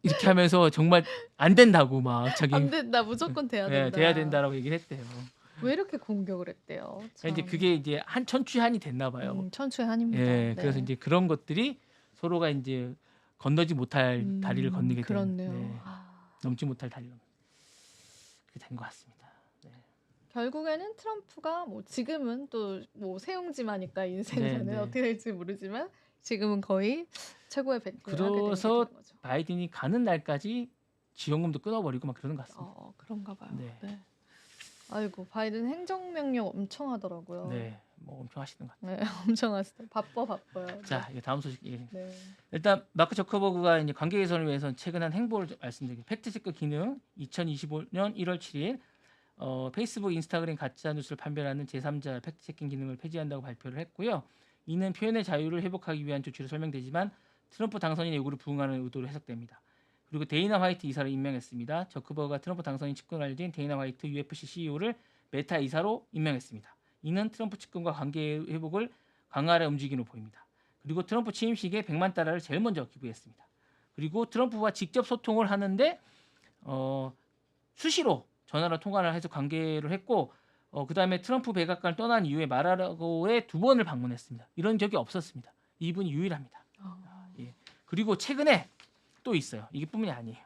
이렇게 하면서 정말 안 된다고 막 자기 안 된다. 무조건 돼야 된다. 돼야 된다라고 얘기를 했대요. 왜 이렇게 공격을 했대요? 참. 이제 그게 이제 한 천추의 한이 됐나 봐요. 천추의 한입니다. 예, 네. 그래서 이제 그런 것들이 서로가 이제 건너지 못할 다리를 건너게 된, 그렇네요. 네, 넘지 못할 다리를 그렇게 된 것 같습니다. 네. 결국에는 트럼프가 뭐 지금은 또 뭐 세용지마니까 인생은 네, 네. 어떻게 될지 모르지만 지금은 거의 최고의 배팅을 하게 되는 그래서 거죠. 바이든이 가는 날까지 지원금도 끊어버리고 막 그러는 것 같습니다. 그런가 봐요. 네. 네. 아이고 바이든 행정명령 엄청 하더라고요. 네, 뭐 엄청 하시는 것 같아요. 네, 엄청 하시더. 바빠요. 자, 이게 다음 소식 얘기. 네. 일단 마크 저커버그가 이제 관계 개선을 위해서 최근 한 행보를 좀 말씀드릴게요. 팩트체크 기능 2025년 1월 7일 페이스북, 인스타그램 가짜 뉴스를 판별하는 제3자 팩트체킹 기능을 폐지한다고 발표를 했고요. 이는 표현의 자유를 회복하기 위한 조치로 설명되지만 트럼프 당선인의 요구를 부응하는 의도로 해석됩니다. 그리고 데이나 화이트 이사를 임명했습니다. 저커버그가 트럼프 당선인 측근으로 알려진 데이나 화이트 UFC CEO를 메타 이사로 임명했습니다. 이는 트럼프 측근과 관계 회복을 강화하려 움직임으로 보입니다. 그리고 트럼프 취임식에 $100만 달러를 제일 먼저 기부했습니다. 그리고 트럼프와 직접 소통을 하는데 수시로 전화로 통화를 해서 관계를 했고 그 다음에 트럼프 백악관을 떠난 이후에 마라라고에 2번을 방문했습니다. 이런 적이 없었습니다. 이분이 유일합니다. 예. 그리고 최근에 또 있어요. 이게 뿐만이 아니에요.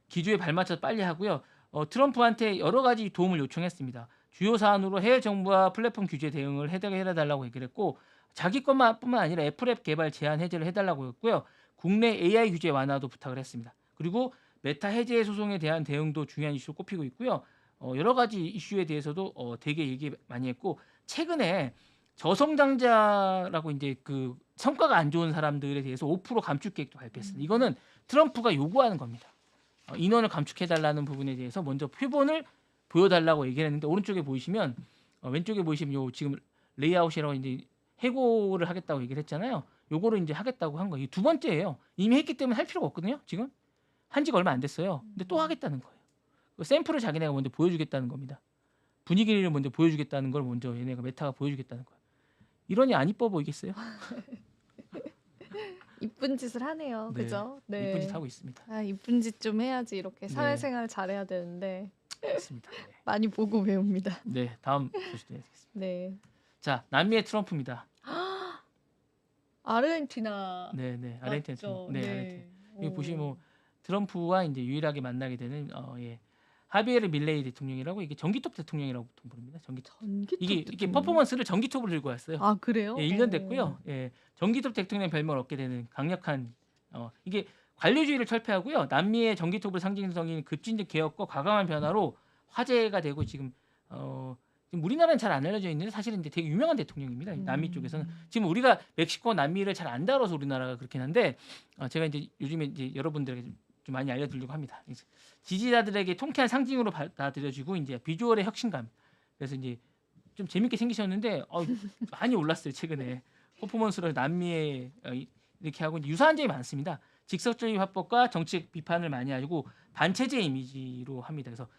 기조에 발맞춰서 빨리 하고요. 트럼프한테 여러 가지 도움을 요청했습니다. 주요 사안으로 해외 정부와 플랫폼 규제 대응을 해달라고 얘기를 했고 자기 것뿐만 아니라 애플앱 개발 제한 해제를 해달라고 했고요. 국내 AI 규제 완화도 부탁을 했습니다. 그리고 메타 해제 소송에 대한 대응도 중요한 이슈로 꼽히고 있고요. 여러 가지 이슈에 대해서도 되게 얘기 많이 했고 최근에 저성장자라고 이제 그 성과가 안 좋은 사람들에 대해서 5% 감축 계획도 발표했습니다. 이거는 트럼프가 요구하는 겁니다. 인원을 감축해달라는 부분에 대해서 먼저 표본을 보여달라고 얘기를 했는데 오른쪽에 보이시면 왼쪽에 보이시면 요 지금 레이아웃이라고 이제 해고를 하겠다고 얘기를 했잖아요. 요거를 이제 하겠다고 한 거예요. 두 번째예요. 이미 했기 때문에 할 필요가 없거든요. 지금 한 지가 얼마 안 됐어요. 근데 또 하겠다는 거예요. 샘플을 자기네가 먼저 보여주겠다는 겁니다. 분위기를 먼저 보여주겠다는 걸 먼저 얘네가 메타가 보여주겠다는 거예요. 이러니 안 이뻐 보이겠어요? 이쁜 짓을 하네요. 네, 그죠? 네. 이쁜 짓 하고 있습니다. 이쁜 짓 좀 해야지 이렇게 네. 사회생활 잘해야 되는데 그렇습니다. 네. 많이 보고 배웁니다. 네, 다음 소식 드리겠습니다. 네. 자, 남미의 트럼프입니다. 아르헨티나. 네, 아르헨티나. 맞죠? 네, 아르헨티나. 여기 오. 보시면 뭐 트럼프와 이제 유일하게 만나게 되는 하비에르 밀레이 대통령이라고 이게 전기톱 대통령이라고 보통 부릅니다. 전기톱. 전기톱 이게 대통령? 퍼포먼스를 전기톱을 들고 왔어요. 아 그래요? 예, 1년 됐고요. 예, 전기톱 대통령 별명을 얻게 되는 강력한 이게 관료주의를 철폐하고요. 남미의 전기톱을 상징성인 급진적 개혁과 과감한 변화로 화제가 되고 지금 지금 우리나라는 잘 안 알려져 있는데 사실은 이제 되게 유명한 대통령입니다. 남미 쪽에서는 지금 우리가 멕시코 남미를 잘 안 다뤄서 우리나라가 그렇긴 한데 제가 이제 요즘에 이제 여러분들에게 좀 많이 알려드리려고 합니다. 지지자들에게 통쾌한 상징으로 받아들여지고 이제 비주얼의 혁신감. 그래서 이제 좀 재밌게 생기셨는데 많이 올랐어요 최근에 퍼포먼스로 남미에 이렇게 하고 유사한 점이 많습니다. 직설주의 화법과 정책 비판을 많이 하고 반체제 이미지로 합니다. 그래서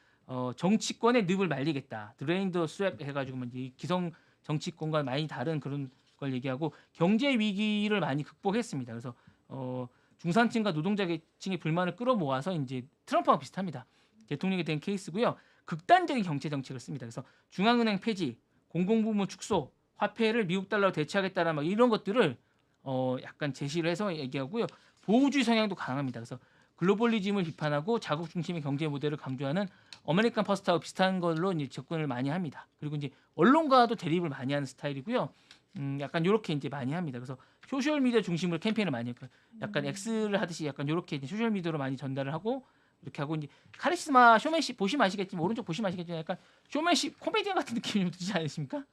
정치권의 늪을 말리겠다, 드레인더 스왑 해가지고 이제 기성 정치권과 많이 다른 그런 걸 얘기하고 경제 위기를 많이 극복했습니다. 그래서 중산층과 노동자 계층의 불만을 끌어모아서 이제 트럼프와 비슷합니다. 대통령이 된 케이스고요. 극단적인 경제 정책을 씁니다. 그래서 중앙은행 폐지, 공공부문 축소, 화폐를 미국 달러로 대체하겠다는 막 이런 것들을 약간 제시를 해서 얘기하고요. 보호주의 성향도 강합니다. 그래서 글로벌리즘을 비판하고 자국 중심의 경제 모델을 강조하는 아메리칸 퍼스트하고 비슷한 걸로 이제 접근을 많이 합니다. 그리고 이제 언론과도 대립을 많이 하는 스타일이고요. 약간 요렇게 이제 많이 합니다. 그래서 소셜 미디어 중심으로 캠페인을 많이 해요. 약간 X를 하듯이 약간 요렇게 이제 소셜 미디어로 많이 전달을 하고 이렇게 하고 이제 카리스마 쇼맨십 보시면 아시겠지만 오른쪽 보시면 아시겠지만 약간 쇼맨십 코미디언 같은 느낌이 좀 들지 않으십니까?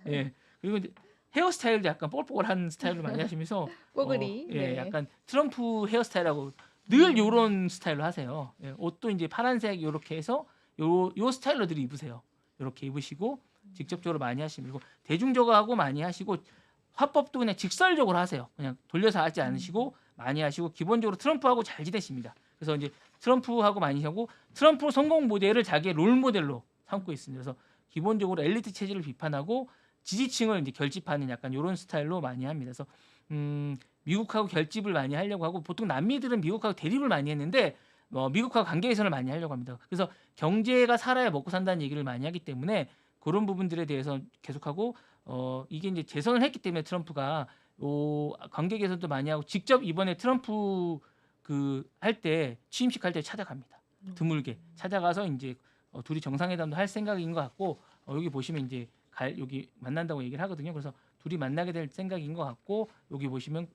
예. 그리고 이제 헤어스타일도 약간 뽀글뽀글한 스타일로 많이 하시면서 뽀글이. 예, 네. 약간 트럼프 헤어스타일하고 늘 요런 스타일로 하세요. 예, 옷도 이제 파란색 요렇게 해서 요 스타일로들 입으세요. 요렇게 입으시고 직접적으로 많이 하시고 그리고 대중적하고 많이 하시고 화법도 그냥 직설적으로 하세요. 그냥 돌려서 하지 않으시고 많이 하시고 기본적으로 트럼프하고 잘 지내십니다. 그래서 이제 트럼프하고 많이 하고 트럼프 성공 모델을 자기의 롤 모델로 삼고 있습니다. 그래서 기본적으로 엘리트 체질을 비판하고 지지층을 이제 결집하는 약간 이런 스타일로 많이 합니다. 그래서 미국하고 결집을 많이 하려고 하고 보통 남미들은 미국하고 대립을 많이 했는데 미국하고 관계 개선을 많이 하려고 합니다. 그래서 경제가 살아야 먹고 산다는 얘기를 많이 하기 때문에 그런 부분들에 대해서 계속하고 이게 이제 재선을 했기 때문에 트럼프가 관계 개선도 많이 하고 직접 이번에 트럼프 그 할 때 취임식 할 때 찾아갑니다. 드물게 찾아가서 이제 둘이 정상회담도 할 생각인 것 같고 여기 보시면 이제 여기 만난다고 얘기를 하거든요. 그래서 둘이 만나게 될 생각인 것 같고 여기 보시면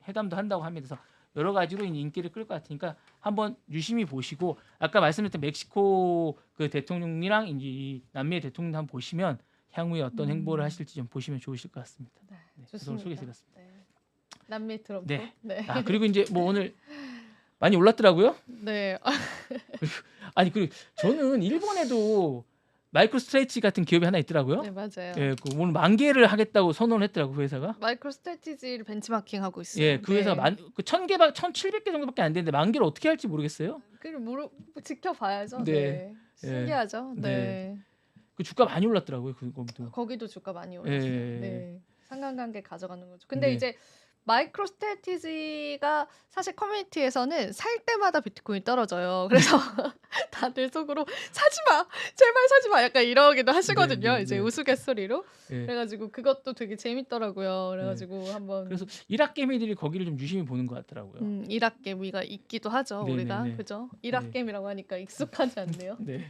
회담도 한다고 합니다. 그래서 여러 가지로 인기를 끌 것 같으니까 한번 유심히 보시고 아까 말씀드렸던 멕시코 그 대통령이랑 이제 이 남미의 대통령 한번 보시면 향후에 어떤 행보를 하실지 좀 보시면 좋으실 것 같습니다. 네, 네, 좋습니다. 소개해드렸습니다. 네. 남미 트럼프. 네. 네. 아 그리고 이제 뭐 오늘 많이 올랐더라고요. 네. 아니 그리고 저는 일본에도 마이크로 스트레이치 같은 기업이 하나 있더라고요. 네, 맞아요. 예, 그 오늘 10,000개를 하겠다고 선언을 했더라고 그 회사가. 마이크로 스트래티지를 벤치마킹 하고 있어요. 예, 그 회사 네. 그 1,000개, 1,700개 정도밖에 안 되는데 10,000개를 어떻게 할지 모르겠어요. 그걸 지켜봐야죠. 네. 네. 예. 신기하죠. 네. 네. 그 주가 많이 올랐더라고요. 거기도. 거기도 주가 많이 올랐어요. 예. 네. 상관관계 가져가는 거죠. 근데 네. 이제 마이크로 스트래티지가 사실 커뮤니티에서는 살 때마다 비트코인이 떨어져요. 그래서 다들 속으로 사지 마, 제발 사지 마, 약간 이러기도 하시거든요. 네, 이제 네. 우스갯소리로. 예. 그래가지고 그것도 되게 재밌더라고요. 그래가지고 한번 그래서 일학개미들이 거기를 좀 유심히 보는 것 같더라고요. 일학개미가 있기도 하죠. 네, 우리가 네, 네. 그죠? 일학개미라고 하니까 익숙하지 않네요. 네.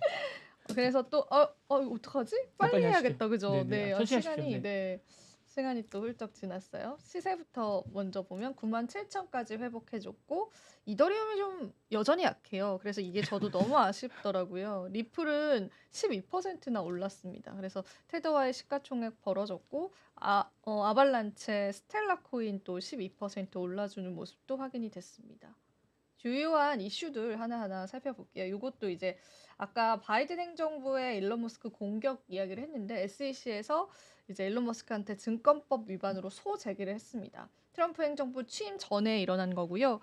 그래서 또 어떡하지? 빨리 빨리 하시죠. 해야겠다. 그죠? 네, 네. 네. 천천히 하십시오. 시간이 네. 네. 시간이 또 훌쩍 지났어요. 시세부터 먼저 보면 97,000까지 회복해 줬고 이더리움이 좀 여전히 약해요. 그래서 이게 저도 너무 아쉽더라고요. 리플은 12%나 올랐습니다. 그래서 테더와의 시가총액 벌어졌고 아발란체, 스텔라 코인 또 12% 올라주는 모습도 확인이 됐습니다. 주요한 이슈들 하나하나 살펴볼게요. 이것도 이제 아까 바이든 행정부의 일론 머스크 공격 이야기를 했는데 SEC에서 이제 일론 머스크한테 증권법 위반으로 소제기를 했습니다. 트럼프 행정부 취임 전에 일어난 거고요.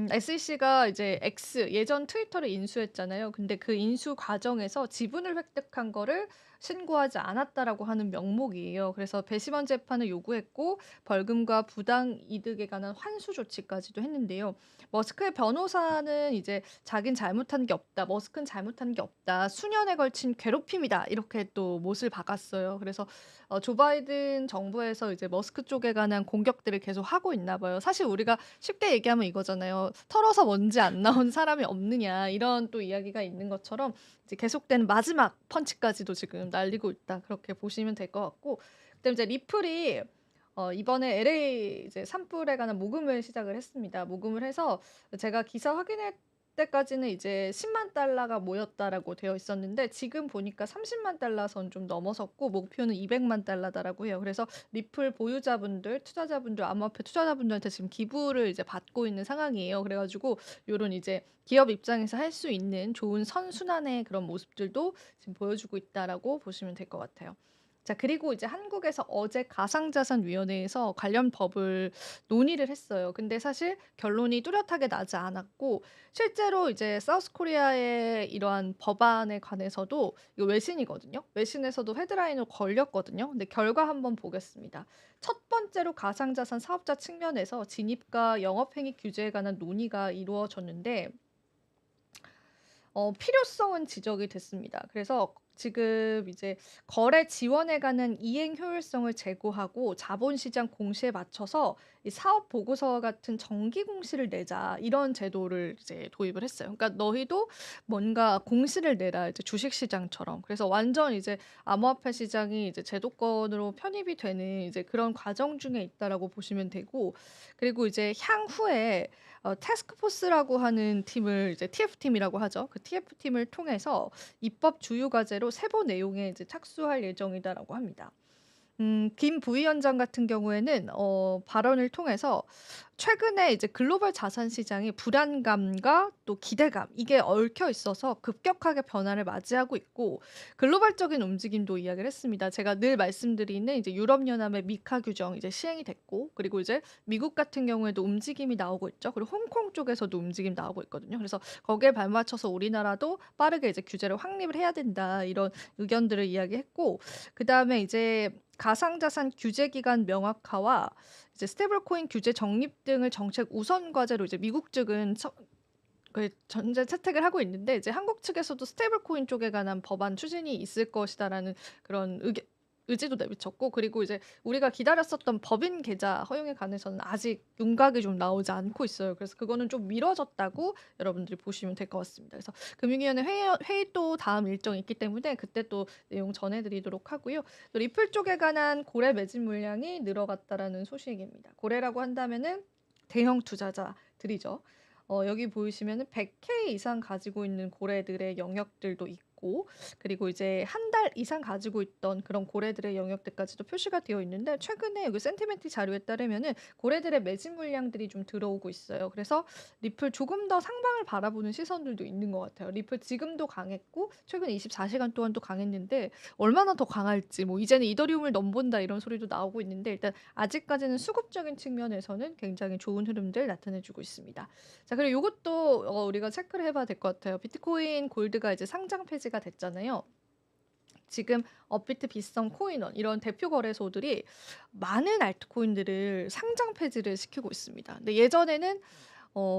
SEC가 이제 X 예전 트위터를 인수했잖아요. 근데 그 인수 과정에서 지분을 획득한 거를 신고하지 않았다라고 하는 명목이에요. 그래서 배심원 재판을 요구했고 벌금과 부당 이득에 관한 환수 조치까지도 했는데요. 머스크의 변호사는 이제 자긴 잘못한 게 없다. 머스크는 잘못한 게 없다. 수년에 걸친 괴롭힘이다. 이렇게 또 못을 박았어요. 그래서 조 바이든 정부에서 이제 머스크 쪽에 관한 공격들을 계속 하고 있나 봐요. 사실 우리가 쉽게 얘기하면 이거잖아요. 털어서 먼지 안 나온 사람이 없느냐 이런 또 이야기가 있는 것처럼 이제 계속되는 마지막 펀치까지도 지금 날리고 있다. 그렇게 보시면 될 것 같고 그다음에 이제 리플이 이번에 LA 이제 산불에 관한 모금을 시작을 했습니다. 모금을 해서 제가 기사 확인할 때까지는 이제 10만 달러가 모였다라고 되어 있었는데 지금 보니까 30만 달러 선 좀 넘어섰고 목표는 200만 달러다라고 해요. 그래서 리플 보유자분들, 투자자분들, 암호화폐 투자자분들한테 지금 기부를 이제 받고 있는 상황이에요. 그래가지고 요런 이제 기업 입장에서 할 수 있는 좋은 선순환의 그런 모습들도 지금 보여주고 있다라고 보시면 될 것 같아요. 자, 그리고 이제 한국에서 어제 가상자산위원회에서 관련 법을 논의를 했어요. 근데 사실 결론이 뚜렷하게 나지 않았고 실제로 이제 사우스코리아의 이러한 법안에 관해서도 이거 외신이거든요. 외신에서도 헤드라인으로 걸렸거든요. 근데 결과 한번 보겠습니다. 첫 번째로 가상자산 사업자 측면에서 진입과 영업행위 규제에 관한 논의가 이루어졌는데 필요성은 지적이 됐습니다. 그래서 지금 이제 거래 지원에 관한 이행 효율성을 제고하고 자본시장 공시에 맞춰서 이 사업 보고서 같은 정기 공시를 내자 이런 제도를 이제 도입을 했어요. 그러니까 너희도 뭔가 공시를 내라 이제 주식시장처럼. 그래서 완전 이제 암호화폐 시장이 이제 제도권으로 편입이 되는 이제 그런 과정 중에 있다라고 보시면 되고 그리고 이제 향후에 태스크포스라고 하는 팀을 이제 TF팀이라고 하죠. 그 TF팀을 통해서 입법 주요 과제로 세부 내용에 이제 착수할 예정이다라고 합니다. 김 부위원장 같은 경우에는 발언을 통해서 최근에 이제 글로벌 자산 시장이 불안감과 또 기대감 이게 얽혀 있어서 급격하게 변화를 맞이하고 있고 글로벌적인 움직임도 이야기를 했습니다. 제가 늘 말씀드리는 이제 유럽 연합의 미카 규정 이제 시행이 됐고 그리고 이제 미국 같은 경우에도 움직임이 나오고 있죠. 그리고 홍콩 쪽에서도 움직임 나오고 있거든요. 그래서 거기에 발맞춰서 우리나라도 빠르게 이제 규제를 확립을 해야 된다 이런 의견들을 이야기했고 그다음에 이제 가상자산 규제 기간 명확화와 이제 스테이블 코인 규제 정립 등을 정책 우선 과제로 이제 미국 측은 그 전제 채택을 하고 있는데 이제 한국 측에서도 스테이블 코인 쪽에 관한 법안 추진이 있을 것이다라는 그런 의지도 내비쳤고 그리고 이제 우리가 기다렸었던 법인 계좌 허용에 관해서는 아직 윤곽이 좀 나오지 않고 있어요. 그래서 그거는 좀 미뤄졌다고 여러분들이 보시면 될 것 같습니다. 그래서 금융위원회 회의 또 다음 일정이 있기 때문에 그때 또 내용 전해드리도록 하고요. 또 리플 쪽에 관한 고래 매집 물량이 늘어갔다라는 소식입니다. 고래라고 한다면은 대형 투자자들이죠. 여기 보이시면은 100K 이상 가지고 있는 고래들의 영역들도 있고 그리고 이제 한 달 이상 가지고 있던 그런 고래들의 영역들까지도 표시가 되어 있는데 최근에 여기 센티멘트 자료에 따르면은 고래들의 매집 물량들이 좀 들어오고 있어요. 그래서 리플 조금 더 상방을 바라보는 시선들도 있는 것 같아요. 리플 지금도 강했고 최근 24시간 동안도 강했는데 얼마나 더 강할지 뭐 이제는 이더리움을 넘본다 이런 소리도 나오고 있는데 일단 아직까지는 수급적인 측면에서는 굉장히 좋은 흐름들 나타내주고 있습니다. 자, 그리고 요것도 우리가 체크를 해봐야 될 것 같아요. 비트코인 골드가 이제 상장 폐지가 됐잖아요. 지금 업비트, 빗썸, 코인원 이런 대표 거래소들이 많은 알트코인들을 상장 폐지를 시키고 있습니다. 근데 예전에는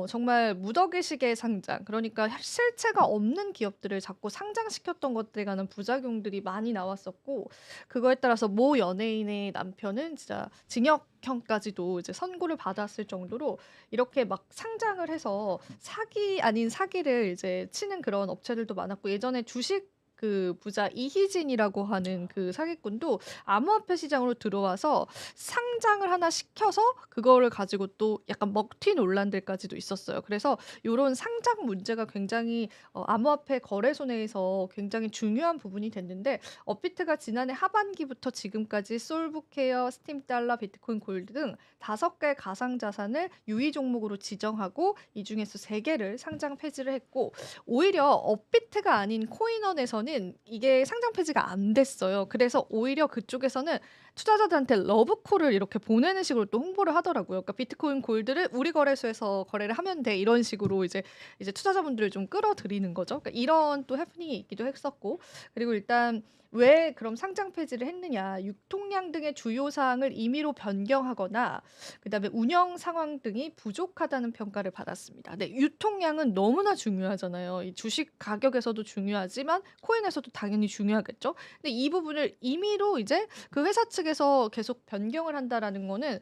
정말 무더기식의 상장, 그러니까 실체가 없는 기업들을 자꾸 상장시켰던 것들에 관한 부작용들이 많이 나왔었고, 그거에 따라서 모 연예인의 남편은 진짜 징역형까지도 이제 선고를 받았을 정도로 이렇게 막 상장을 해서 사기 아닌 사기를 이제 치는 그런 업체들도 많았고, 예전에 주식 그 부자 이희진이라고 하는 그 사기꾼도 암호화폐 시장으로 들어와서 상장을 하나 시켜서 그거를 가지고 또 약간 먹튀 논란들까지도 있었어요. 그래서 요런 상장 문제가 굉장히 암호화폐 거래소 내에서 굉장히 중요한 부분이 됐는데 업비트가 지난해 하반기부터 지금까지 솔브케어, 스팀달러, 비트코인 골드 등 5개 가상자산을 유의 종목으로 지정하고 이 중에서 3개를 상장 폐지를 했고 오히려 업비트가 아닌 코인원에서는 이게 상장 폐지가 안 됐어요. 그래서 오히려 그쪽에서는 투자자들한테 러브콜을 이렇게 보내는 식으로 또 홍보를 하더라고요. 그러니까 비트코인 골드를 우리 거래소에서 거래를 하면 돼 이런 식으로 이제 투자자분들을 좀 끌어들이는 거죠. 그러니까 이런 또 해프닝이 있기도 했었고 그리고 일단 왜 그럼 상장 폐지를 했느냐? 유통량 등의 주요 사항을 임의로 변경하거나 그다음에 운영 상황 등이 부족하다는 평가를 받았습니다. 근데 유통량은 너무나 중요하잖아요. 이 주식 가격에서도 중요하지만 코인에서도 당연히 중요하겠죠. 근데 이 부분을 임의로 이제 그 회사 측에서 계속 변경을 한다라는 거는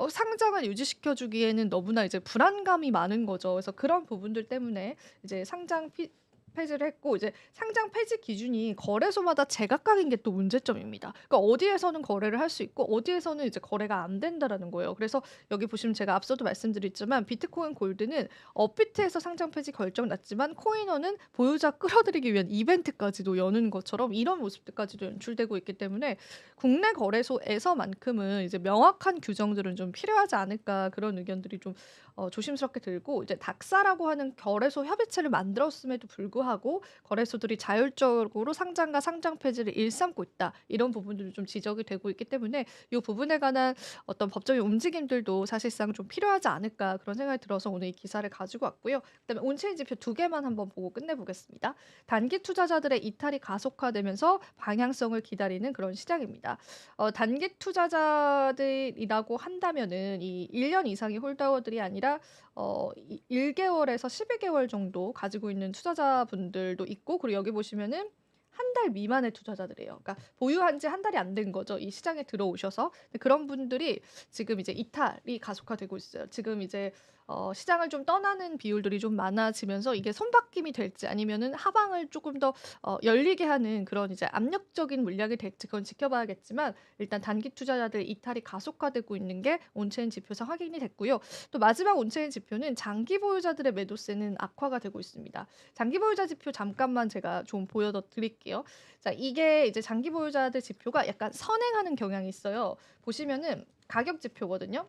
상장을 유지시켜 주기에는 너무나 이제 불안감이 많은 거죠. 그래서 그런 부분들 때문에 이제 폐지를 했고 이제 상장 폐지 기준이 거래소마다 제각각인 게 또 문제점입니다. 그러니까 어디에서는 거래를 할 수 있고 어디에서는 이제 거래가 안 된다라는 거예요. 그래서 여기 보시면 제가 앞서도 말씀드렸지만 비트코인 골드는 업비트에서 상장 폐지 결정 났지만 코인원은 보유자 끌어들이기 위한 이벤트까지도 여는 것처럼 이런 모습들까지도 연출되고 있기 때문에 국내 거래소에서만큼은 이제 명확한 규정들은 좀 필요하지 않을까 그런 의견들이 좀 조심스럽게 들고 이제 닥사라고 하는 거래소 협의체를 만들었음에도 불구하고 거래소들이 자율적으로 상장과 상장 폐지를 일삼고 있다. 이런 부분들이 좀 지적이 되고 있기 때문에 이 부분에 관한 어떤 법적인 움직임들도 사실상 좀 필요하지 않을까 그런 생각이 들어서 오늘 이 기사를 가지고 왔고요. 그다음에 온체인 지표 2개만 한번 보고 끝내보겠습니다. 단기 투자자들의 이탈이 가속화되면서 방향성을 기다리는 그런 시장입니다. 단기 투자자들이라고 한다면은 이 1년 이상의 홀더들이 아니라 1개월에서 12개월 정도 가지고 있는 투자자분들도 있고 그리고 여기 보시면은 한 달 미만의 투자자들이에요. 그러니까 보유한 지 한 달이 안 된 거죠. 이 시장에 들어오셔서. 근데 그런 분들이 지금 이제 이탈이 가속화되고 있어요. 지금 이제 시장을 좀 떠나는 비율들이 좀 많아지면서 이게 손바뀜이 될지 아니면은 하방을 조금 더 열리게 하는 그런 이제 압력적인 물량이 될지 그건 지켜봐야겠지만 일단 단기 투자자들 이탈이 가속화되고 있는 게 온체인 지표상 확인이 됐고요. 또 마지막 온체인 지표는 장기 보유자들의 매도세는 악화가 되고 있습니다. 장기 보유자 지표 잠깐만 제가 좀 보여드릴게요. 자, 이게 이제 장기 보유자들 지표가 약간 선행하는 경향이 있어요. 보시면은 가격 지표거든요.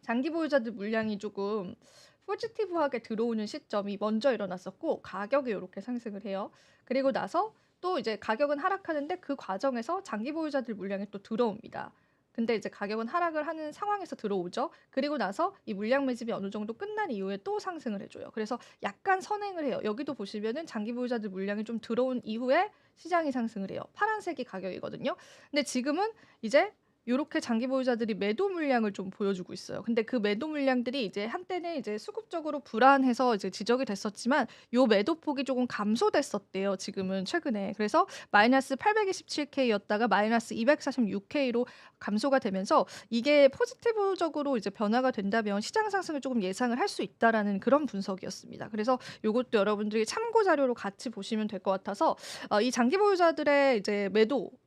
장기 보유자들 물량이 조금 포지티브하게 들어오는 시점이 먼저 일어났었고 가격이 이렇게 상승을 해요. 그리고 나서 또 이제 가격은 하락하는데 그 과정에서 장기 보유자들 물량이 또 들어옵니다. 근데 이제 가격은 하락을 하는 상황에서 들어오죠. 그리고 나서 이 물량 매집이 어느 정도 끝난 이후에 또 상승을 해줘요. 그래서 약간 선행을 해요. 여기도 보시면은 장기 보유자들 물량이 좀 들어온 이후에 시장이 상승을 해요. 파란색이 가격이거든요. 근데 지금은 이제 요렇게 장기 보유자들이 매도 물량을 좀 보여주고 있어요. 근데 그 매도 물량들이 이제 한때는 이제 수급적으로 불안해서 이제 지적이 됐었지만 요 매도 폭이 조금 감소됐었대요. 지금은 최근에. 그래서 마이너스 827K였다가 마이너스 246K로 감소가 되면서 이게 포지티브적으로 이제 변화가 된다면 시장 상승을 조금 예상을 할 수 있다라는 그런 분석이었습니다. 그래서 요것도 여러분들이 참고 자료로 같이 보시면 될 것 같아서 이 장기 보유자들의 이제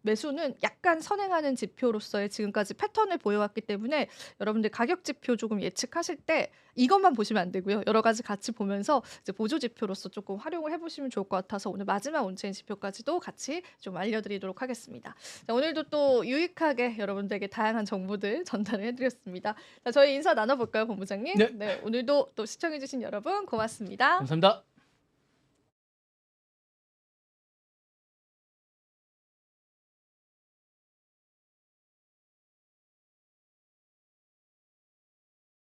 매수는 약간 선행하는 지표로서의 지금까지 패턴을 보여왔기 때문에 여러분들 가격 지표 조금 예측하실 때 이것만 보시면 안 되고요. 여러 가지 같이 보면서 이제 보조 지표로서 조금 활용을 해보시면 좋을 것 같아서 오늘 마지막 온체인 지표까지도 같이 좀 알려드리도록 하겠습니다. 자, 오늘도 또 유익하게 여러분들에게 다양한 정보들 전달을 해드렸습니다. 자, 저희 인사 나눠볼까요, 본부장님? 네. 네, 오늘도 또 시청해주신 여러분 고맙습니다. 감사합니다.